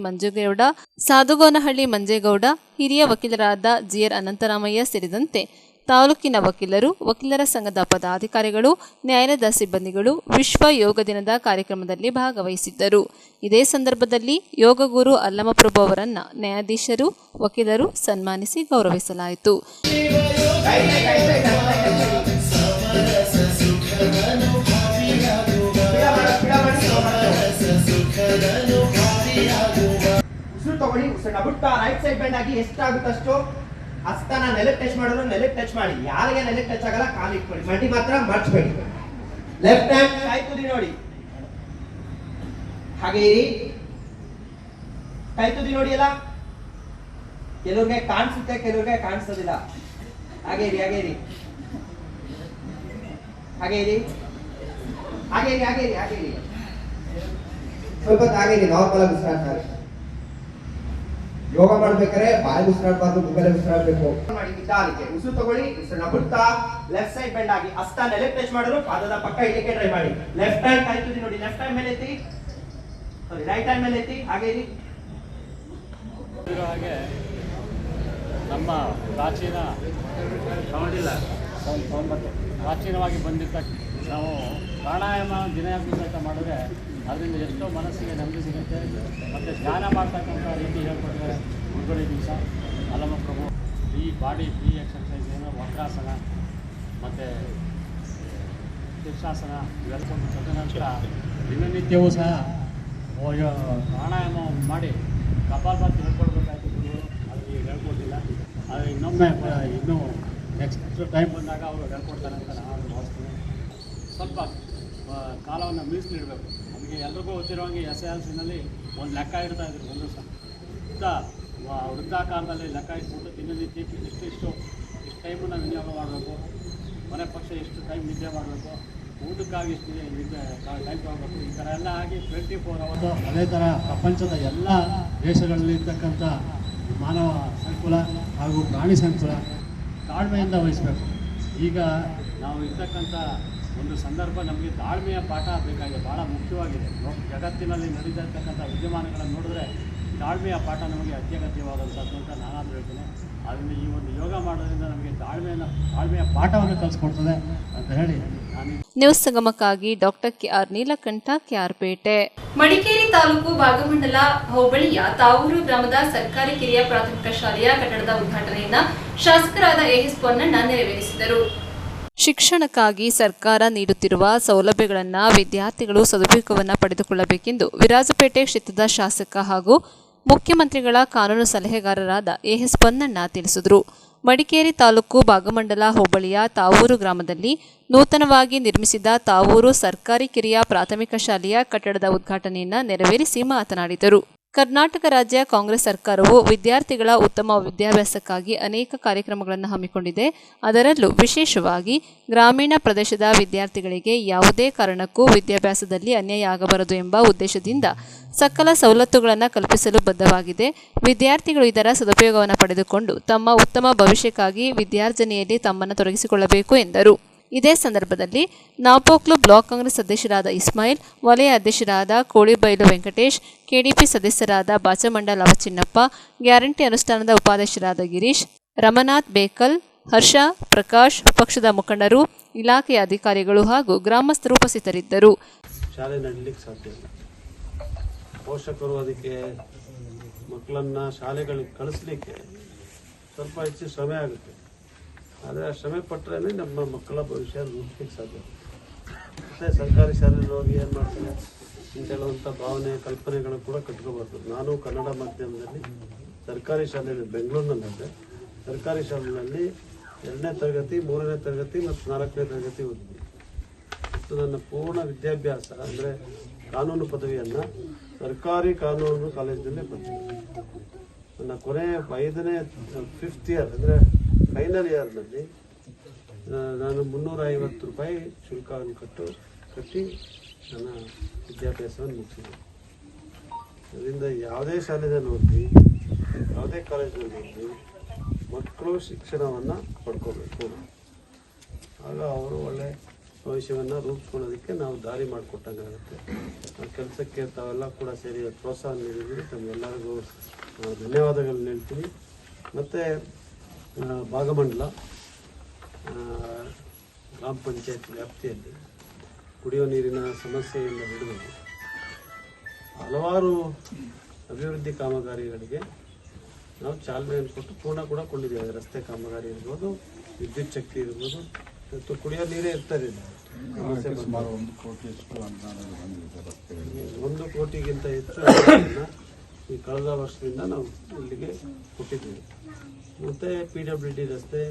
ಮಂಜೇಗೌಡ, ಹಿರಿಯ ವಕೀಲರಾದ ಜಿಆರ್ ಅನಂತರಾಮಯ್ಯ ಸೇರಿದಂತೆ ತಾಲೂಕಿನ ವಕೀಲರು, ವಕೀಲರ ಸಂಘದ ಪದಾಧಿಕಾರಿಗಳು, ನ್ಯಾಯಾಲಯದ ಸಿಬ್ಬಂದಿಗಳು ವಿಶ್ವ ಯೋಗ ದಿನದ ಕಾರ್ಯಕ್ರಮದಲ್ಲಿ ಭಾಗವಹಿಸಿದ್ದರು. ಇದೇ ಸಂದರ್ಭದಲ್ಲಿ ಯೋಗ ಗುರು ಅಲ್ಲಮಪ್ರಭು ಅವರನ್ನು ನ್ಯಾಯಾಧೀಶರು, ವಕೀಲರು ಸನ್ಮಾನಿಸಿ ಗೌರವಿಸಲಾಯಿತು. ತಗೊಳ್ಳಿ, ಬಿಟ್ಟು ರೈಟ್ ಸೈಡ್ ಬೆಂಡ್ ಆಗಿ ಎಷ್ಟಾಗುತ್ತಷ್ಟು ಹಸ್ತನ ನೆಲಕ್ಕೆ ಟಚ್ ಮಾಡಿದ್ರು ನೆಲಕ್ಕೆ ಟಚ್ ಮಾಡಿ. ಯಾರಿಗೆ ನೆಲಕ್ಕೆ ಟಚ್ ಆಗಲ್ಲ ಕಾಲು ಇಟ್ಕೊಳ್ಳಿ, ಮಂಡಿ ಮಾತ್ರ ಮರ್ಚಬೇಡಿ. ಲೆಫ್ಟ್ ಹ್ಯಾಂಡ್ ಕೈ ತುದಿ ನೋಡಿ, ಹಾಗೆ ಇರಿ. ಕೈ ತುದಿ ನೋಡಿ ಅಲ್ಲ, ಕೆಲವ್ರಿಗೆ ಕಾಣಿಸುತ್ತೆ ಕೆಲವ್ರಿಗೆ ಕಾಣಿಸೋದಿಲ್ಲ. ಹಾಗೆ ಇರಿ, ಹಾಗೆ ಇರಿ, ಹಾಗೆ ಇರಿ, ಹಾಗೆ ಇರಿ, ಹಾಗೆ ಇರಿ, ಹಾಗೆ ಇರಿ. ಸ್ವಲ್ಪ ಹಾಗೆ ಇರಿ, ನಾರ್ಮಲ್ ಆಗಿ ಉಸಿರಾಡ್ತಾರೆ. ಯೋಗ ಮಾಡ್ಬೇಕಾದ್ರೆ ಬಾಯಿ ಉಸಿರಾಡಬಾರ್ದು, ಮುಗಲೇ ಉಸಿರಾಡಬೇಕು. ಮಾಡಿ ನಿಧಾನಕ್ಕೆ ಉಸಿರು ತಗೊಳ್ಳಿ, ಉಸಿರನ್ನ ಬಿಡ್ತಾ ಲೆಫ್ಟ್ ಸೈಡ್ ಬೆಂಡ್ ಆಗಿ ಹಸ್ತ ನೆಲಕ್ಕೆ ಟಚ್ ಮಾಡಿದ್ರು ಪಾದದ ಪಕ್ಕ ಇಳಿಕೆ ಟ್ರೈ ಮಾಡಿ. ಲೆಫ್ಟ್ ಹ್ಯಾಂಡ್ ಕೈ ತುದಿ ನೋಡಿ, ಲೆಫ್ಟ್ ಹ್ಯಾಂಡ್ ಮೇಲೆ ಎತ್ತಿ, ಸಾರಿ ರೈಟ್ ಹ್ಯಾಂಡ್ ಮೇಲೆ ಎತ್ತಿ, ಹಾಗೆ ಇರಿ. ಹಾಗೆ ನಮ್ಮ ಪ್ರಾಚೀನವಾಗಿ ಬಂದಿದ್ದ ನಾವು ಪ್ರಾಣಾಯಾಮ ದಿನಯಾಭ್ಯಾಸ ಮಾಡಿದ್ರೆ ಅದರಿಂದ ಎಷ್ಟೋ ಮನಸ್ಸಿಗೆ ನೆಮ್ಮದಿ ಸಿಗುತ್ತೆ. ಮತ್ತು ಧ್ಯಾನ ಮಾಡ್ತಕ್ಕಂಥ ರೀತಿ ಹೇಳ್ಕೊಟ್ಟಿದ್ದಾರೆ ಗುರುಗಳ ದಿವಸ ಅಲ್ಲಮಪ್ರಭು. ಈ ಬಾಡಿ ಫ್ರೀ ಎಕ್ಸರ್ಸೈಸ್ ಏನು ವಕ್ರಾಸನ ಮತ್ತು ಶೀರ್ಷಾಸನ ಇವೆಲ್ಲ ತದನಂತರ ದಿನನಿತ್ಯವೂ ಸಹ ಪ್ರಾಣಾಯಾಮ ಮಾಡಿ ಕಪಾಲಭಾತಿ ಹೇಳ್ಕೊಡ್ಬೇಕಾಯ್ತು ಗುರುಗಳು, ಅದು ಈಗ ಹೇಳ್ಕೊಟ್ಟಿಲ್ಲ. ಆದರೆ ಇನ್ನೂ ನೆಕ್ಸ್ಟ್ ಟೈಮ್ ಬಂದಾಗ ಅವರು ಹೇಳ್ಕೊಡ್ತಾರೆ ಅಂತ ನಾನು ಭಾವಿಸ್ತೀನಿ. ಸ್ವಲ್ಪ ಕಾಲವನ್ನು ಮೀಸಲಿಡಬೇಕು. ನಮಗೆ ಎಲ್ರಿಗೂ ಗೊತ್ತಿರುವಂಗೆ SLCನಲ್ಲಿ ಒಂದು ಲೆಕ್ಕ ಇಡ್ತಾಯಿದ್ರು. ಒಂದು ವೃದ್ಧಾಕಾಲದಲ್ಲಿ ಲೆಕ್ಕ ಇಟ್ಬಿಟ್ಟು ದಿನನಿತ್ಯಕ್ಕೆ ಇಷ್ಟು ಟೈಮನ್ನು ವಿನಿಯೋಗ ಮಾಡಬೇಕು, ಮನೆ ಪಕ್ಷ ಎಷ್ಟು ಟೈಮ್ ನಿದ್ದೆ ಮಾಡಬೇಕು, ಊಟಕ್ಕಾಗಿ ಇಷ್ಟು ನಿದ್ದೆ ಟೈಮ್ ತಗೋಬೇಕು. ಈ ಥರ ಎಲ್ಲ ಆಗಿ 24 hours. ಅದೇ ಥರ ಪ್ರಪಂಚದ ಎಲ್ಲ ದೇಶಗಳಲ್ಲಿರ್ತಕ್ಕಂಥ ಮಾನವ ಸಂಕುಲ ಹಾಗೂ ಪ್ರಾಣಿ ಸಂಕುಲ ತಾಳ್ಮೆಯಿಂದ ವಹಿಸಬೇಕು. ಈಗ ನಾವು ಇರ್ತಕ್ಕಂಥ ಒಂದು ಸಂದರ್ಭ ನಮಗೆ ತಾಳ್ಮೆಯ ಪಾಠ ಬೇಕಾಗಿದೆ, ಭಾಳ ಮುಖ್ಯವಾಗಿದೆ. ಜಗತ್ತಿನಲ್ಲಿ ನಡೀತಿರ್ತಕ್ಕಂಥ ವಿದ್ಯಮಾನಗಳನ್ನು ನೋಡಿದ್ರೆ ತಾಳ್ಮೆಯ ಪಾಠ ನಮಗೆ ಅತ್ಯಗತ್ಯವಾದಂಥದ್ದು ಅಂತ ನಾನಾದರೂ ಹೇಳ್ತೇನೆ. ಆದ್ದರಿಂದ ಈ ಒಂದು ಯೋಗ ಮಾಡೋದ್ರಿಂದ ನಮಗೆ ತಾಳ್ಮೆಯ ಪಾಠವನ್ನು ಕಲಿಸ್ಕೊಡ್ತದೆ ಅಂತ ಹೇಳಿ ನಾನು ನ್ಯೂಸ್ ಸಂಗಮಕ್ಕಾಗಿ ಡಾಕ್ಟರ್ ಕೆಆರ್ ನೀಲಕಂಠ, ಕೆಆರ್ಪೇಟೆ. ಮಡಿಕೇರಿ ತಾಲೂಕು ಭಾಗಮಂಡಲ ಹೋಬಳಿಯ ತಾವೂರು ಗ್ರಾಮದ ಸರ್ಕಾರಿ ಕಿರಿಯ ಪ್ರಾಥಮಿಕ ಶಾಲೆಯ ಕಟ್ಟಡದ ಉದ್ಘಾಟನೆಯನ್ನ ಶಾಸಕರಾದ ಎಎಸ್ ಪೊನ್ನಣ್ಣ ನೆರವೇರಿಸಿದರು. ಶಿಕ್ಷಣಕ್ಕಾಗಿ ಸರ್ಕಾರ ನೀಡುತ್ತಿರುವ ಸೌಲಭ್ಯಗಳನ್ನು ವಿದ್ಯಾರ್ಥಿಗಳು ಸದುಪಯೋಗವನ್ನು ಪಡೆದುಕೊಳ್ಳಬೇಕೆಂದು ವಿರಾಜಪೇಟೆ ಕ್ಷೇತ್ರದ ಶಾಸಕ ಹಾಗೂ ಮುಖ್ಯಮಂತ್ರಿಗಳ ಕಾನೂನು ಸಲಹೆಗಾರರಾದ ಎಎಸ್ ಪೊನ್ನಣ್ಣ ತಿಳಿಸಿದರು. ಮಡಿಕೇರಿ ತಾಲೂಕು ಭಾಗಮಂಡಲ ಹೋಬಳಿಯ ತಾವೂರು ಗ್ರಾಮದಲ್ಲಿ ನೂತನವಾಗಿ ನಿರ್ಮಿಸಿದ ತಾವೂರು ಸರ್ಕಾರಿ ಕಿರಿಯ ಪ್ರಾಥಮಿಕ ಶಾಲೆಯ ಕಟ್ಟಡದ ಉದ್ಘಾಟನೆಯನ್ನು ನೆರವೇರಿಸಿ ಮಾತನಾಡಿದರು. ಕರ್ನಾಟಕ ರಾಜ್ಯ ಕಾಂಗ್ರೆಸ್ ಸರ್ಕಾರವು ವಿದ್ಯಾರ್ಥಿಗಳ ಉತ್ತಮ ವಿದ್ಯಾಭ್ಯಾಸಕ್ಕಾಗಿ ಅನೇಕ ಕಾರ್ಯಕ್ರಮಗಳನ್ನು ಹಮ್ಮಿಕೊಂಡಿದೆ. ಅದರಲ್ಲೂ ವಿಶೇಷವಾಗಿ ಗ್ರಾಮೀಣ ಪ್ರದೇಶದ ವಿದ್ಯಾರ್ಥಿಗಳಿಗೆ ಯಾವುದೇ ಕಾರಣಕ್ಕೂ ವಿದ್ಯಾಭ್ಯಾಸದಲ್ಲಿ ಅನ್ಯಾಯ ಆಗಬಾರದು ಎಂಬ ಉದ್ದೇಶದಿಂದ ಸಕಲ ಸವಲತ್ತುಗಳನ್ನು ಕಲ್ಪಿಸಲು ಬದ್ಧವಾಗಿದೆ. ವಿದ್ಯಾರ್ಥಿಗಳು ಇದರ ಸದುಪಯೋಗವನ್ನು ಪಡೆದುಕೊಂಡು ತಮ್ಮ ಉತ್ತಮ ಭವಿಷ್ಯಕ್ಕಾಗಿ ವಿದ್ಯಾರ್ಜನೆಯಲ್ಲಿ ತಮ್ಮನ್ನು ತೊಡಗಿಸಿಕೊಳ್ಳಬೇಕು ಎಂದರು. ಇದೇ ಸಂದರ್ಭದಲ್ಲಿ ನಾಪೋಕ್ಲು ಬ್ಲಾಕ್ ಕಾಂಗ್ರೆಸ್ ಅಧ್ಯಕ್ಷರಾದ ಇಸ್ಮಾಯಿಲ್, ವಲಯ ಅಧ್ಯಕ್ಷರಾದ ಕೋಳಿಬೈಲು ವೆಂಕಟೇಶ್, ಕೆಡಿಪಿ ಸದಸ್ಯರಾದ ಬಾಚಮಂಡ ಲವಚಿನ್ನಪ್ಪ, ಗ್ಯಾರಂಟಿ ಅನುಷ್ಠಾನದ ಉಪಾಧ್ಯಕ್ಷರಾದ ಗಿರೀಶ್, ರಮನಾಥ್ ಬೇಕಲ್, ಹರ್ಷ, ಪ್ರಕಾಶ್, ಪಕ್ಷದ ಮುಖಂಡರು, ಇಲಾಖೆಯ ಅಧಿಕಾರಿಗಳು ಹಾಗೂ ಗ್ರಾಮಸ್ಥರು ಉಪಸ್ಥಿತರಿದ್ದರು. ಶಾಲೆ ನಡೀಲಿಕ್ಕೆ ಸಾಧ್ಯ ಇಲ್ಲ. ಪೋಷಕರು ಅದಕ್ಕೆ ಮಕ್ಕಳನ್ನು ಶಾಲೆಗಳಿಗೆ ಕಳಿಸ್ಲಿಕ್ಕೆ ಸ್ವಲ್ಪ ಹೆಚ್ಚು ಶ್ರಮೆ ಆಗುತ್ತೆ. ಆದರೆ ಆ ಶ್ರಮೆ ಪಟ್ಟರೆ ನಮ್ಮ ಮಕ್ಕಳ ಭವಿಷ್ಯ ರೂಪಿಸಲಿಕ್ಕೆ ಸಾಧ್ಯ. ಮತ್ತು ಸರ್ಕಾರಿ ಶಾಲೆಯಲ್ಲಿ ಹೋಗಿ ಏನು ಮಾಡ್ತಾರೆ ಇಂಥೆಲ್ಲವಂಥ ಭಾವನೆ ಕಲ್ಪನೆಗಳು ಕೂಡ ಕಟ್ಕೋಬಾರ್ದು. ನಾನು ಕನ್ನಡ ಮಾಧ್ಯಮದಲ್ಲಿ ಸರ್ಕಾರಿ ಶಾಲೆಯಲ್ಲಿ ಬೆಂಗಳೂರಿನಲ್ಲಿದ್ದೆ. ಸರ್ಕಾರಿ ಶಾಲೆಯಲ್ಲಿ 2ನೇ ತರಗತಿ 3ನೇ ತರಗತಿ ಮತ್ತು 4ನೇ ತರಗತಿ ಓದಿದ್ದೆ. ಮತ್ತು ನನ್ನ ಪೂರ್ಣ ವಿದ್ಯಾಭ್ಯಾಸ ಅಂದರೆ ಕಾನೂನು ಪದವಿಯನ್ನು ಸರ್ಕಾರಿ ಕಾನೂನು ಕಾಲೇಜಿನಲ್ಲೇ ಪಡೆದಿದ್ದೆ. ನನ್ನ ಕೊನೆ 5th ಇಯರ್ ಅಂದರೆ ಫೈನಲ್ ಇಯರ್ನಲ್ಲಿ ನಾನು 350 ರೂಪಾಯಿ ಶುಲ್ಕವನ್ನು ಕಟ್ಟಿ ನನ್ನ ವಿದ್ಯಾಭ್ಯಾಸವನ್ನು ಮುಗಿಸಿದೆ. ಅದರಿಂದ ಯಾವುದೇ ಶಾಲೆಯಲ್ಲಿ ಓದಿ ಯಾವುದೇ ಕಾಲೇಜಿನಲ್ಲಿ ಓದಿ ಮಕ್ಕಳು ಶಿಕ್ಷಣವನ್ನು ಪಡ್ಕೋಬೇಕು. ಆಗ ಅವರು ಒಳ್ಳೆ ಭವಿಷ್ಯವನ್ನು ರೂಪಿಸ್ಕೊಳ್ಳೋದಕ್ಕೆ ನಾವು ದಾರಿ ಮಾಡಿಕೊಟ್ಟಂಗಾಗುತ್ತೆ. ಆ ಕೆಲಸಕ್ಕೆ ತಾವೆಲ್ಲ ಕೂಡ ಸೇರಿ ಪ್ರೋತ್ಸಾಹ ನೀಡಿದ್ದೀವಿ. ತಮ್ಮೆಲ್ಲರಿಗೂ ಧನ್ಯವಾದಗಳನ್ನು ಹೇಳ್ತೀನಿ. ಮತ್ತು ಭಾಗಮಂಡಲ ಗ್ರಾಮ ಪಂಚಾಯತ್ ವ್ಯಾಪ್ತಿಯಲ್ಲಿ ಕುಡಿಯುವ ನೀರಿನ ಸಮಸ್ಯೆಯಿಂದ ಹಿಡಿದು ಹಲವಾರು ಅಭಿವೃದ್ಧಿ ಕಾಮಗಾರಿಗಳಿಗೆ ನಾವು ಚಾಲನೆಯನ್ನು ಕೊಟ್ಟು ಪೂರ್ಣ ಕೂಡ ಕೊಂಡಿದ್ದೇವೆ. ರಸ್ತೆ ಕಾಮಗಾರಿ ಇರ್ಬೋದು, ವಿದ್ಯುತ್ ಶಕ್ತಿ ಇರ್ಬೋದು, ಮತ್ತು ಕುಡಿಯೋ ನೀರೇ ಇರ್ತಾರೆ. 1 ಕೋಟಿಗಿಂತ ಹೆಚ್ಚು ಈ ಕಳೆದ ವರ್ಷದಿಂದ ನಾವು ಇಲ್ಲಿಗೆ ಕೊಟ್ಟಿದ್ದೀವಿ. ಮತ್ತು PWD ರಸ್ತೆ,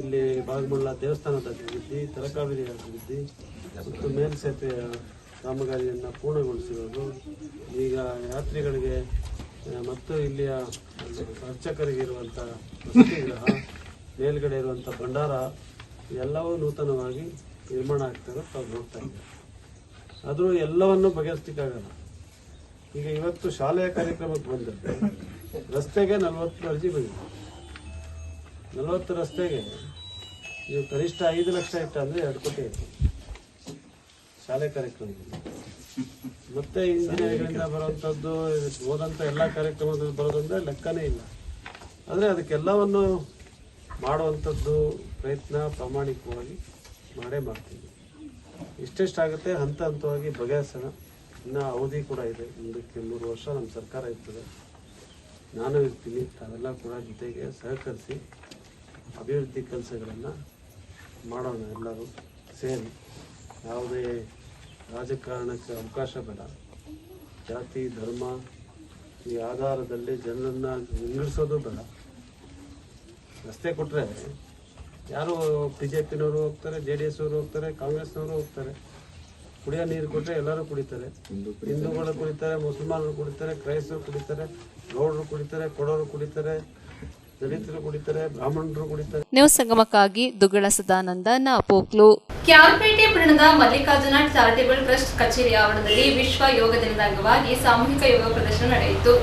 ಇಲ್ಲಿ ಭಾಗಮಂಡಲ ದೇವಸ್ಥಾನದ ಅಭಿವೃದ್ಧಿ, ತಲಕಾವೇರಿ ಅಭಿವೃದ್ಧಿ ಮತ್ತು ಮೇಲ್ಸೇತುವೆಯ ಕಾಮಗಾರಿಯನ್ನು ಪೂರ್ಣಗೊಳಿಸಿರೋದು. ಈಗ ಯಾತ್ರಿಗಳಿಗೆ ಮತ್ತು ಇಲ್ಲಿಯ ಅರ್ಚಕರಿಗೆ ಇರುವಂಥ ವಸತಿಗೃಹ, ಮೇಲ್ಗಡೆ ಇರುವಂಥ ಭಂಡಾರ ಎಲ್ಲವೂ ನೂತನವಾಗಿ ನಿರ್ಮಾಣ ಆಗ್ತಾಯಿರೋ ತಾವು ನೋಡ್ತಾ ಇದ್ದೀವಿ. ಆದರೂ ಎಲ್ಲವನ್ನು ಬಗೆಹರಿಸಲಿಕ್ಕಾಗಲ್ಲ. ಈಗ ಇವತ್ತು ಶಾಲೆಯ ಕಾರ್ಯಕ್ರಮಕ್ಕೆ ಬಂದಿದ್ದೆ, ರಸ್ತೆಗೆ 40 ಅರ್ಜಿ ಬಂದಿದೆ. 40 ರಸ್ತೆಗೆ ನೀವು ಕನಿಷ್ಠ 5 ಲಕ್ಷ ಇಟ್ಟು ಅಂದರೆ 2 ಕೋಟಿ ಇತ್ತು ಶಾಲೆ ಕಾರ್ಯಕ್ರಮದಲ್ಲಿ. ಮತ್ತು ಇಂಜಿನಿಯರಿಂಗ್ಗಳಿಂದ ಬರುವಂಥದ್ದು, ಹೋದಂಥ ಎಲ್ಲ ಕಾರ್ಯಕ್ರಮದಲ್ಲಿ ಬರೋದಂದರೆ ಲೆಕ್ಕನೇ ಇಲ್ಲ. ಆದರೆ ಅದಕ್ಕೆಲ್ಲವನ್ನು ಮಾಡುವಂಥದ್ದು ಪ್ರಯತ್ನ ಪ್ರಾಮಾಣಿಕವಾಗಿ ಮಾಡೇ ಮಾಡ್ತೀವಿ. ಇಷ್ಟೆಷ್ಟಾಗುತ್ತೆ ಹಂತ ಹಂತವಾಗಿ ಬಗೆಹರಿಸೋಣ. ಇನ್ನು ಅವಧಿ ಕೂಡ ಇದೆ. ಮುಂದಕ್ಕೆ 3 ವರ್ಷ ನಮ್ಮ ಸರ್ಕಾರ ಇರ್ತದೆ, ನಾನು ಇರ್ತೀನಿ. ತಾವೆಲ್ಲ ಕೂಡ ಜೊತೆಗೆ ಸಹಕರಿಸಿ ಅಭಿವೃದ್ಧಿ ಕೆಲಸಗಳನ್ನು ಮಾಡೋಣ. ಎಲ್ಲರೂ ಸೇರಿ ಯಾವುದೇ ರಾಜಕಾರಣಕ್ಕೆ ಅವಕಾಶ ಬೇಡ. ಜಾತಿ ಧರ್ಮ ಈ ಆಧಾರದಲ್ಲಿ ಜನರನ್ನು ನಿಲ್ಲಿಸೋದು ಬೇಡ. ರಸ್ತೆ ಕೊಟ್ಟರೆ ಯಾರು BJPನವರು ಹೋಗ್ತಾರೆ, JDS ಅವರು ಹೋಗ್ತಾರೆ, ಕಾಂಗ್ರೆಸ್ನವರು ಹೋಗ್ತಾರೆ. ಕುಡಿಯೋ ನೀರು ಕೊಟ್ಟರೆ ಎಲ್ಲರೂ ಕುಡಿತಾರೆ. ಹಿಂದೂಗಳು ಕುಡಿತಾರೆ, ಮುಸಲ್ಮಾನರು ಕುಡಿತಾರೆ, ಕ್ರೈಸ್ತರು ಕುಡಿತಾರೆ, ಗೌಡರು ಕುಡಿತಾರೆ, ಕೊಡೋರು ಕುಡಿತಾರೆ, ದಲಿತರು ಕುಡಿತಾರೆ, ಬ್ರಾಹ್ಮಣರು ಕುಡಿತಾರೆ. ನ್ಯೂಸ್ ಸಂಗಮಕ್ಕಾಗಿ ದುಗ್ಗಳ ಸದಾನಂದ ನಾಪೋಕ್ಲು. ಕ್ಯಾರ್ಪೇಟೆ ಪಟ್ಟಣದ ಮಲ್ಲಿಕಾರ್ಜುನ ಚಾರಿಟೇಬಲ್ ಟ್ರಸ್ಟ್ ಕಚೇರಿ ಆವರಣದಲ್ಲಿ ವಿಶ್ವ ಯೋಗ ದಿನದ ಅಂಗವಾಗಿ ಸಾಮೂಹಿಕ ಯೋಗ ಪ್ರದರ್ಶನ ನಡೆಯಿತು.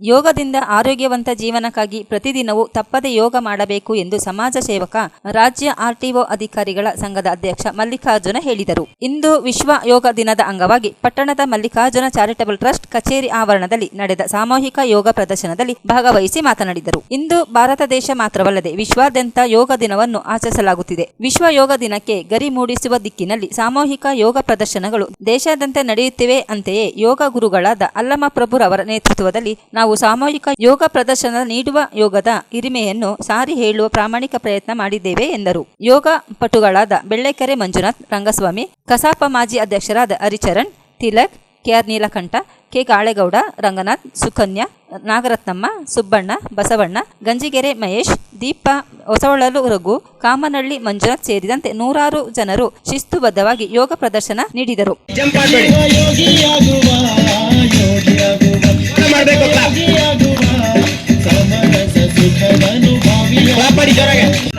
ಯೋಗದಿಂದ ಆರೋಗ್ಯವಂತ ಜೀವನಕ್ಕಾಗಿ ಪ್ರತಿದಿನವೂ ತಪ್ಪದೆ ಯೋಗ ಮಾಡಬೇಕು ಎಂದು ಸಮಾಜ ಸೇವಕ ರಾಜ್ಯ RTO ಅಧಿಕಾರಿಗಳ ಸಂಘದ ಅಧ್ಯಕ್ಷ ಮಲ್ಲಿಕಾರ್ಜುನ ಹೇಳಿದರು. ಇಂದು ವಿಶ್ವ ಯೋಗ ದಿನದ ಅಂಗವಾಗಿ ಪಟ್ಟಣದ ಮಲ್ಲಿಕಾರ್ಜುನ ಚಾರಿಟಬಲ್ ಟ್ರಸ್ಟ್ ಕಚೇರಿ ಆವರಣದಲ್ಲಿ ನಡೆದ ಸಾಮೂಹಿಕ ಯೋಗ ಪ್ರದರ್ಶನದಲ್ಲಿ ಭಾಗವಹಿಸಿ ಮಾತನಾಡಿದರು. ಇಂದು ಭಾರತ ದೇಶ ಮಾತ್ರವಲ್ಲದೆ ವಿಶ್ವಾದ್ಯಂತ ಯೋಗ ದಿನವನ್ನು ಆಚರಿಸಲಾಗುತ್ತಿದೆ. ವಿಶ್ವ ಯೋಗ ದಿನಕ್ಕೆ ಗರಿ ಮೂಡಿಸುವ ದಿಕ್ಕಿನಲ್ಲಿ ಸಾಮೂಹಿಕ ಯೋಗ ಪ್ರದರ್ಶನಗಳು ದೇಶಾದ್ಯಂತ ನಡೆಯುತ್ತಿವೆ. ಅಂತೆಯೇ ಯೋಗ ಗುರುಗಳಾದ ಅಲ್ಲಮ ಪ್ರಭುರವರ ನೇತೃತ್ವದಲ್ಲಿ ನಾವು ಸಾಮೂಹಿಕ ಯೋಗ ಪ್ರದರ್ಶನ ನೀಡುವ ಯೋಗದ ಹಿರಿಮೆಯನ್ನು ಸಾರಿ ಹೇಳುವ ಪ್ರಾಮಾಣಿಕ ಪ್ರಯತ್ನ ಮಾಡಿದ್ದೇವೆ ಎಂದರು. ಯೋಗ ಪಟುಗಳಾದ ಬೆಳ್ಳೆಕೆರೆ ಮಂಜುನಾಥ್, ರಂಗಸ್ವಾಮಿ, ಕಸಾಪ ಮಾಜಿ ಅಧ್ಯಕ್ಷರಾದ ಹರಿಚರಣ್, ತಿಲಕ್, KR ನೀಲಕಂಠ, K ಗಾಳೆಗೌಡ, ರಂಗನಾಥ್, ಸುಕನ್ಯಾ, ನಾಗರತ್ನಮ್ಮ, ಸುಬ್ಬಣ್ಣ, ಬಸವಣ್ಣ, ಗಂಜಿಗೆರೆ ಮಹೇಶ್, ದೀಪ, ಹೊಸವಳಲು ರಘು, ಕಾಮನಹಳ್ಳಿ ಮಂಜುನಾಥ್ ಸೇರಿದಂತೆ ನೂರಾರು ಜನರು ಶಿಸ್ತುಬದ್ಧವಾಗಿ ಯೋಗ ಪ್ರದರ್ಶನ ನೀಡಿದರು.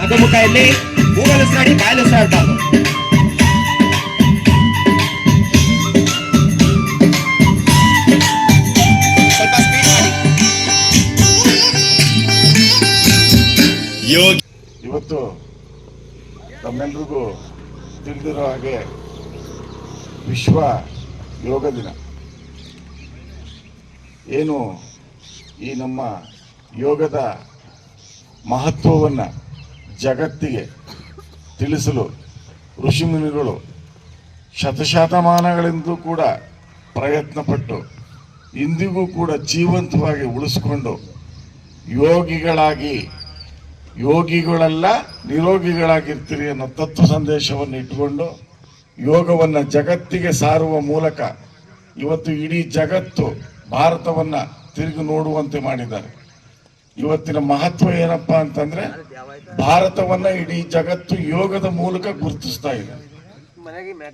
ನಗುಮುಖದಲ್ಲಿ ಮೂಗಲಸಾಡಿ ಕಾಯಲಸಾಡಬಾರ್ದು. ಸ್ವಲ್ಪ ಸ್ಪೀಡ್ ಮಾಡಿ. ಇವತ್ತು ತಮ್ಮೆಲ್ರಿಗೂ ತಿಳಿದಿರೋ ಹಾಗೆ ವಿಶ್ವ ಯೋಗ ದಿನ. ಏನು ಈ ನಮ್ಮ ಯೋಗದ ಮಹತ್ವವನ್ನು ಜಗತ್ತಿಗೆ ತಿಳಿಸಲು ಋಷಿಮುನಿಗಳು ಶತಶತಮಾನಗಳಿಂದಲೂ ಕೂಡ ಪ್ರಯತ್ನಪಟ್ಟು ಇಂದಿಗೂ ಕೂಡ ಜೀವಂತವಾಗಿ ಉಳಿಸ್ಕೊಂಡು ಯೋಗಿಗಳೆಲ್ಲ ನಿರೋಗಿಗಳಾಗಿರ್ತೀರಿ ಅನ್ನೋ ತತ್ವ ಸಂದೇಶವನ್ನು ಇಟ್ಕೊಂಡು ಯೋಗವನ್ನು ಜಗತ್ತಿಗೆ ಸಾರುವ ಮೂಲಕ ಇವತ್ತು ಇಡೀ ಜಗತ್ತು ಭಾರತವನ್ನು ತಿರುಗಿ ನೋಡುವಂತೆ ಮಾಡಿದ್ದಾರೆ. ಇವತ್ತಿನ ಮಹತ್ವ ಏನಪ್ಪ ಅಂತಂದ್ರೆ ಭಾರತವನ್ನ ಇಡೀ ಜಗತ್ತು ಯೋಗದ ಮೂಲಕ ಗುರುತಿಸ್ತಾ ಇದೆ.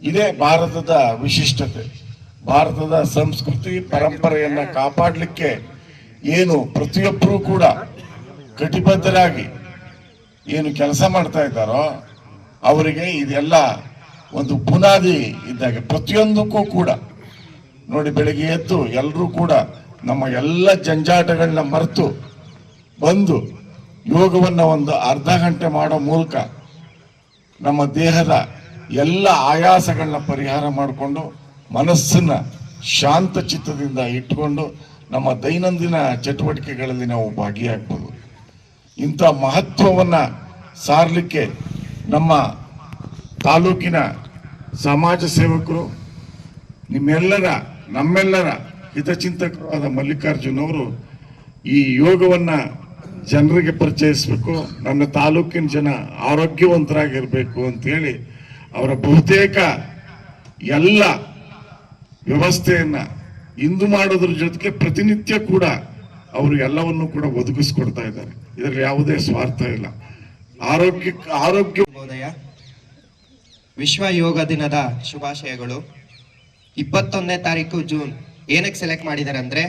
ಇದೇ ಭಾರತದ ವಿಶಿಷ್ಟತೆ. ಭಾರತದ ಸಂಸ್ಕೃತಿ ಪರಂಪರೆಯನ್ನ ಕಾಪಾಡಲಿಕ್ಕೆ ಏನು ಪ್ರತಿಯೊಬ್ಬರೂ ಕೂಡ ಕಟಿಬದ್ಧರಾಗಿ ಏನು ಕೆಲಸ ಮಾಡ್ತಾ ಇದ್ದಾರೋ ಅವರಿಗೆ ಇದೆಲ್ಲ ಒಂದು ಬುನಾದಿ ಇದ್ದಾಗೆ. ಪ್ರತಿಯೊಂದಕ್ಕೂ ಕೂಡ ನೋಡಿ, ಬೆಳಿಗ್ಗೆ ಎದ್ದು ಎಲ್ಲರೂ ಕೂಡ ನಮ್ಮ ಎಲ್ಲ ಜಂಜಾಟಗಳನ್ನ ಮರೆತು ಬಂದು ಯೋಗವನ್ನು ಒಂದು ಅರ್ಧ ಗಂಟೆ ಮಾಡೋ ಮೂಲಕ ನಮ್ಮ ದೇಹದ ಎಲ್ಲ ಆಯಾಸಗಳನ್ನ ಪರಿಹಾರ ಮಾಡಿಕೊಂಡು ಮನಸ್ಸನ್ನ ಶಾಂತ ಚಿತ್ತದಿಂದ ಇಟ್ಕೊಂಡು ನಮ್ಮ ದೈನಂದಿನ ಚಟುವಟಿಕೆಗಳಲ್ಲಿ ನಾವು ಭಾಗಿಯಾಗ್ಬೋದು. ಇಂಥ ಮಹತ್ವವನ್ನು ಸಾರಲಿಕ್ಕೆ ನಮ್ಮೆಲ್ಲರ ಸಮಾಜ ಸೇವಕರು ನಮ್ಮೆಲ್ಲರ ಹಿತಚಿಂತಕರಾದ ಮಲ್ಲಿಕಾರ್ಜುನ್ ಅವರು ಈ ಯೋಗವನ್ನು ಜನರಿಗೆ ಪರಿಚಯಿಸಬೇಕು, ನನ್ನ ತಾಲೂಕಿನ ಜನ ಆರೋಗ್ಯವಂತರಾಗಿರ್ಬೇಕು ಅಂತೇಳಿ ಅವರ ಬಹುತೇಕ ಎಲ್ಲ ವ್ಯವಸ್ಥೆಯನ್ನ ಇಂದು ಮಾಡೋದ್ರ ಜೊತೆಗೆ ಪ್ರತಿನಿತ್ಯ ಕೂಡ ಅವರು ಎಲ್ಲವನ್ನು ಕೂಡ ಒದಗಿಸ್ಕೊಡ್ತಾ ಇದ್ದಾರೆ. ಇದರಲ್ಲಿ ಯಾವುದೇ ಸ್ವಾರ್ಥ ಇಲ್ಲ. ಆರೋಗ್ಯ ವಿಶ್ವ ಯೋಗ ದಿನದ ಶುಭಾಶಯಗಳು. 21ನೇ ತಾರೀಕು ಜೂನ್ ಏನಕ್ಕೆ ಸೆಲೆಕ್ಟ್ ಮಾಡಿದ್ದಾರೆ ಅಂದ್ರೆ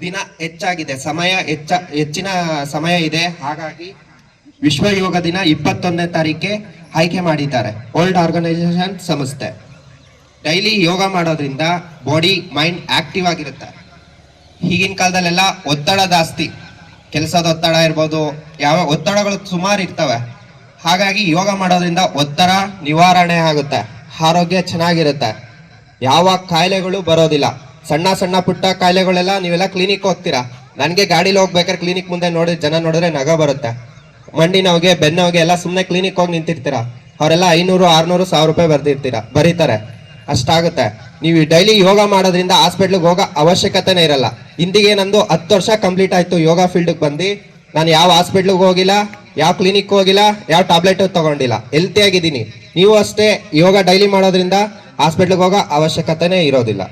ದಿನ ಹೆಚ್ಚಾಗಿದೆ, ಹೆಚ್ಚಿನ ಸಮಯ ಇದೆ. ಹಾಗಾಗಿ ವಿಶ್ವ ಯೋಗ ದಿನ 21ನೇ ತಾರೀಕೆ ಆಯ್ಕೆ ಮಾಡಿದ್ದಾರೆ. ವರ್ಲ್ಡ್ ಆರ್ಗನೈಸೇಷನ್ ಸಂಸ್ಥೆ. ಡೈಲಿ ಯೋಗ ಮಾಡೋದ್ರಿಂದ ಬಾಡಿ ಮೈಂಡ್ ಆಕ್ಟಿವ್ ಆಗಿರುತ್ತೆ. ಈಗಿನ ಕಾಲದಲ್ಲೆಲ್ಲ ಒತ್ತಡ ಜಾಸ್ತಿ, ಕೆಲಸದ ಒತ್ತಡ ಇರ್ಬೋದು, ಯಾವ ಒತ್ತಡಗಳು ಸುಮಾರು ಇರ್ತವೆ. ಹಾಗಾಗಿ ಯೋಗ ಮಾಡೋದ್ರಿಂದ ಒತ್ತಡ ನಿವಾರಣೆ ಆಗುತ್ತೆ, ಆರೋಗ್ಯ ಚೆನ್ನಾಗಿರುತ್ತೆ, ಯಾವ ಕಾಯಿಲೆಗಳು ಬರೋದಿಲ್ಲ. ಸಣ್ಣ ಸಣ್ಣ ಪುಟ್ಟ ಕಾಯಿಲೆಗಳೆಲ್ಲ ನೀವೆಲ್ಲ ಕ್ಲಿನಿಕ್ ಹೋಗ್ತೀರಾ. ನನಗೆ ಗಾಡಿಲಿ ಹೋಗ್ಬೇಕಾದ್ರೆ ಕ್ಲಿನಿಕ್ ಮುಂದೆ ಜನ ನೋಡಿದ್ರೆ ನಗ ಬರುತ್ತೆ. ಮಂಡಿ ನೋವಿಗೆ ಬೆನ್ನು ನೋವಿಗೆ ಎಲ್ಲ ಸುಮ್ಮನೆ ಕ್ಲಿನಿಕ್ ಹೋಗಿ ನಿಂತಿರ್ತೀರಾ. ಅವರೆಲ್ಲ 500, 600, 1000 ರೂಪಾಯಿ ಬರೀತಾರೆ. ಅಷ್ಟಾಗುತ್ತೆ. ನೀವು ಡೈಲಿ ಯೋಗ ಮಾಡೋದ್ರಿಂದ ಹಾಸ್ಪಿಟ್ಲಿಗೆ ಹೋಗೋ ಅವಶ್ಯಕತೆನೇ ಇರಲ್ಲ. ಇಂದಿಗೆ ನಂದು 10 ವರ್ಷ ಕಂಪ್ಲೀಟ್ ಆಯ್ತು ಯೋಗ ಫೀಲ್ಡ್ಗೆ ಬಂದು. ನಾನು ಯಾವ ಹಾಸ್ಪಿಟ್ಲಿಗೆ ಹೋಗಿಲ್ಲ, ಯಾವ ಕ್ಲಿನಿಕ್ ಹೋಗಿಲ್ಲ, ಯಾವ ಟ್ಯಾಬ್ಲೆಟ್ ತಗೊಂಡಿಲ್ಲ, ಹೆಲ್ತಿ ಆಗಿದ್ದೀನಿ. ನೀವು ಅಷ್ಟೇ ಯೋಗ ಡೈಲಿ ಮಾಡೋದ್ರಿಂದ ಹಾಸ್ಪಿಟ್ಲಿಗೆ ಹೋಗೋ ಅವಶ್ಯಕತೆನೇ ಇರೋದಿಲ್ಲ.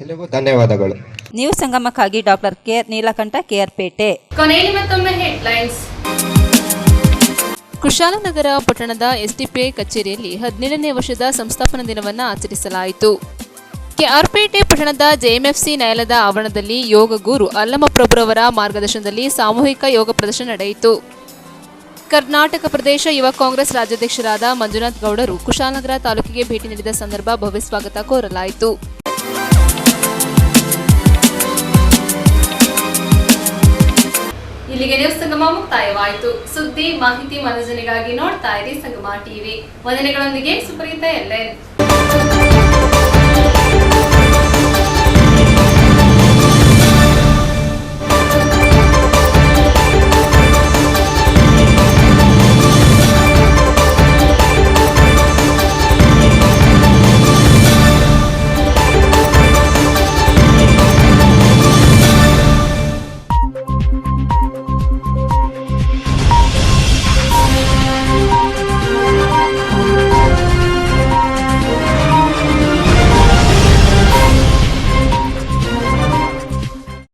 ಎಲ್ಲರಿಗೂ ಧನ್ಯವಾದಗಳು. ನ್ಯೂಸ್ ಸಂಗಮಕ್ಕಾಗಿ ಡಾಕ್ಟರ್ ಕೆ ನೀಲಕಂಠ, KR-ಪೇಟೆ. ಕೊನೆಯಲ್ಲಿ ಮತ್ತೊಮ್ಮೆ ಹೆಡ್ಲೈನ್ಸ್. ಕುಶಾಲನಗರ ಪಟ್ಟಣದ SDPI ಕಚೇರಿಯಲ್ಲಿ 17ನೇ ವರ್ಷದ ಸಂಸ್ಥಾಪನಾ ದಿನವನ್ನು ಆಚರಿಸಲಾಯಿತು. KR-ಪೇಟೆ ಪಟ್ಟಣದ JMFC ನ್ಯಾಯಾಲಯದ ಆವರಣದಲ್ಲಿ ಯೋಗ ಗುರು ಅಲ್ಲಮಪ್ರಭುರವರ ಮಾರ್ಗದರ್ಶನದಲ್ಲಿ ಸಾಮೂಹಿಕ ಯೋಗ ಪ್ರದರ್ಶನ ನಡೆಯಿತು. ಕರ್ನಾಟಕ ಪ್ರದೇಶ ಯುವ ಕಾಂಗ್ರೆಸ್ ರಾಜ್ಯಾಧ್ಯಕ್ಷರಾದ ಮಂಜುನಾಥ್ ಗೌಡರು ಕುಶಾಲನಗರ ತಾಲೂಕಿಗೆ ಭೇಟಿ ನೀಡಿದ ಸಂದರ್ಭ ಭವ್ಯ ಸ್ವಾಗತ ಕೋರಲಾಯಿತು. ಇಲ್ಲಿಗೆ ನ್ಯೂಸ್ ಸಂಗಮ ಮುಕ್ತಾಯವಾಯಿತು. ಸುದ್ದಿ, ಮಾಹಿತಿ, ಮನೋರಂಜನೆಗಾಗಿ ನೋಡ್ತಾ ಇರಿ ಸಂಗಮ ಟಿವಿ. ವಂದನೆಗಳೊಂದಿಗೆ ಸುಪ್ರೀತಾ LN.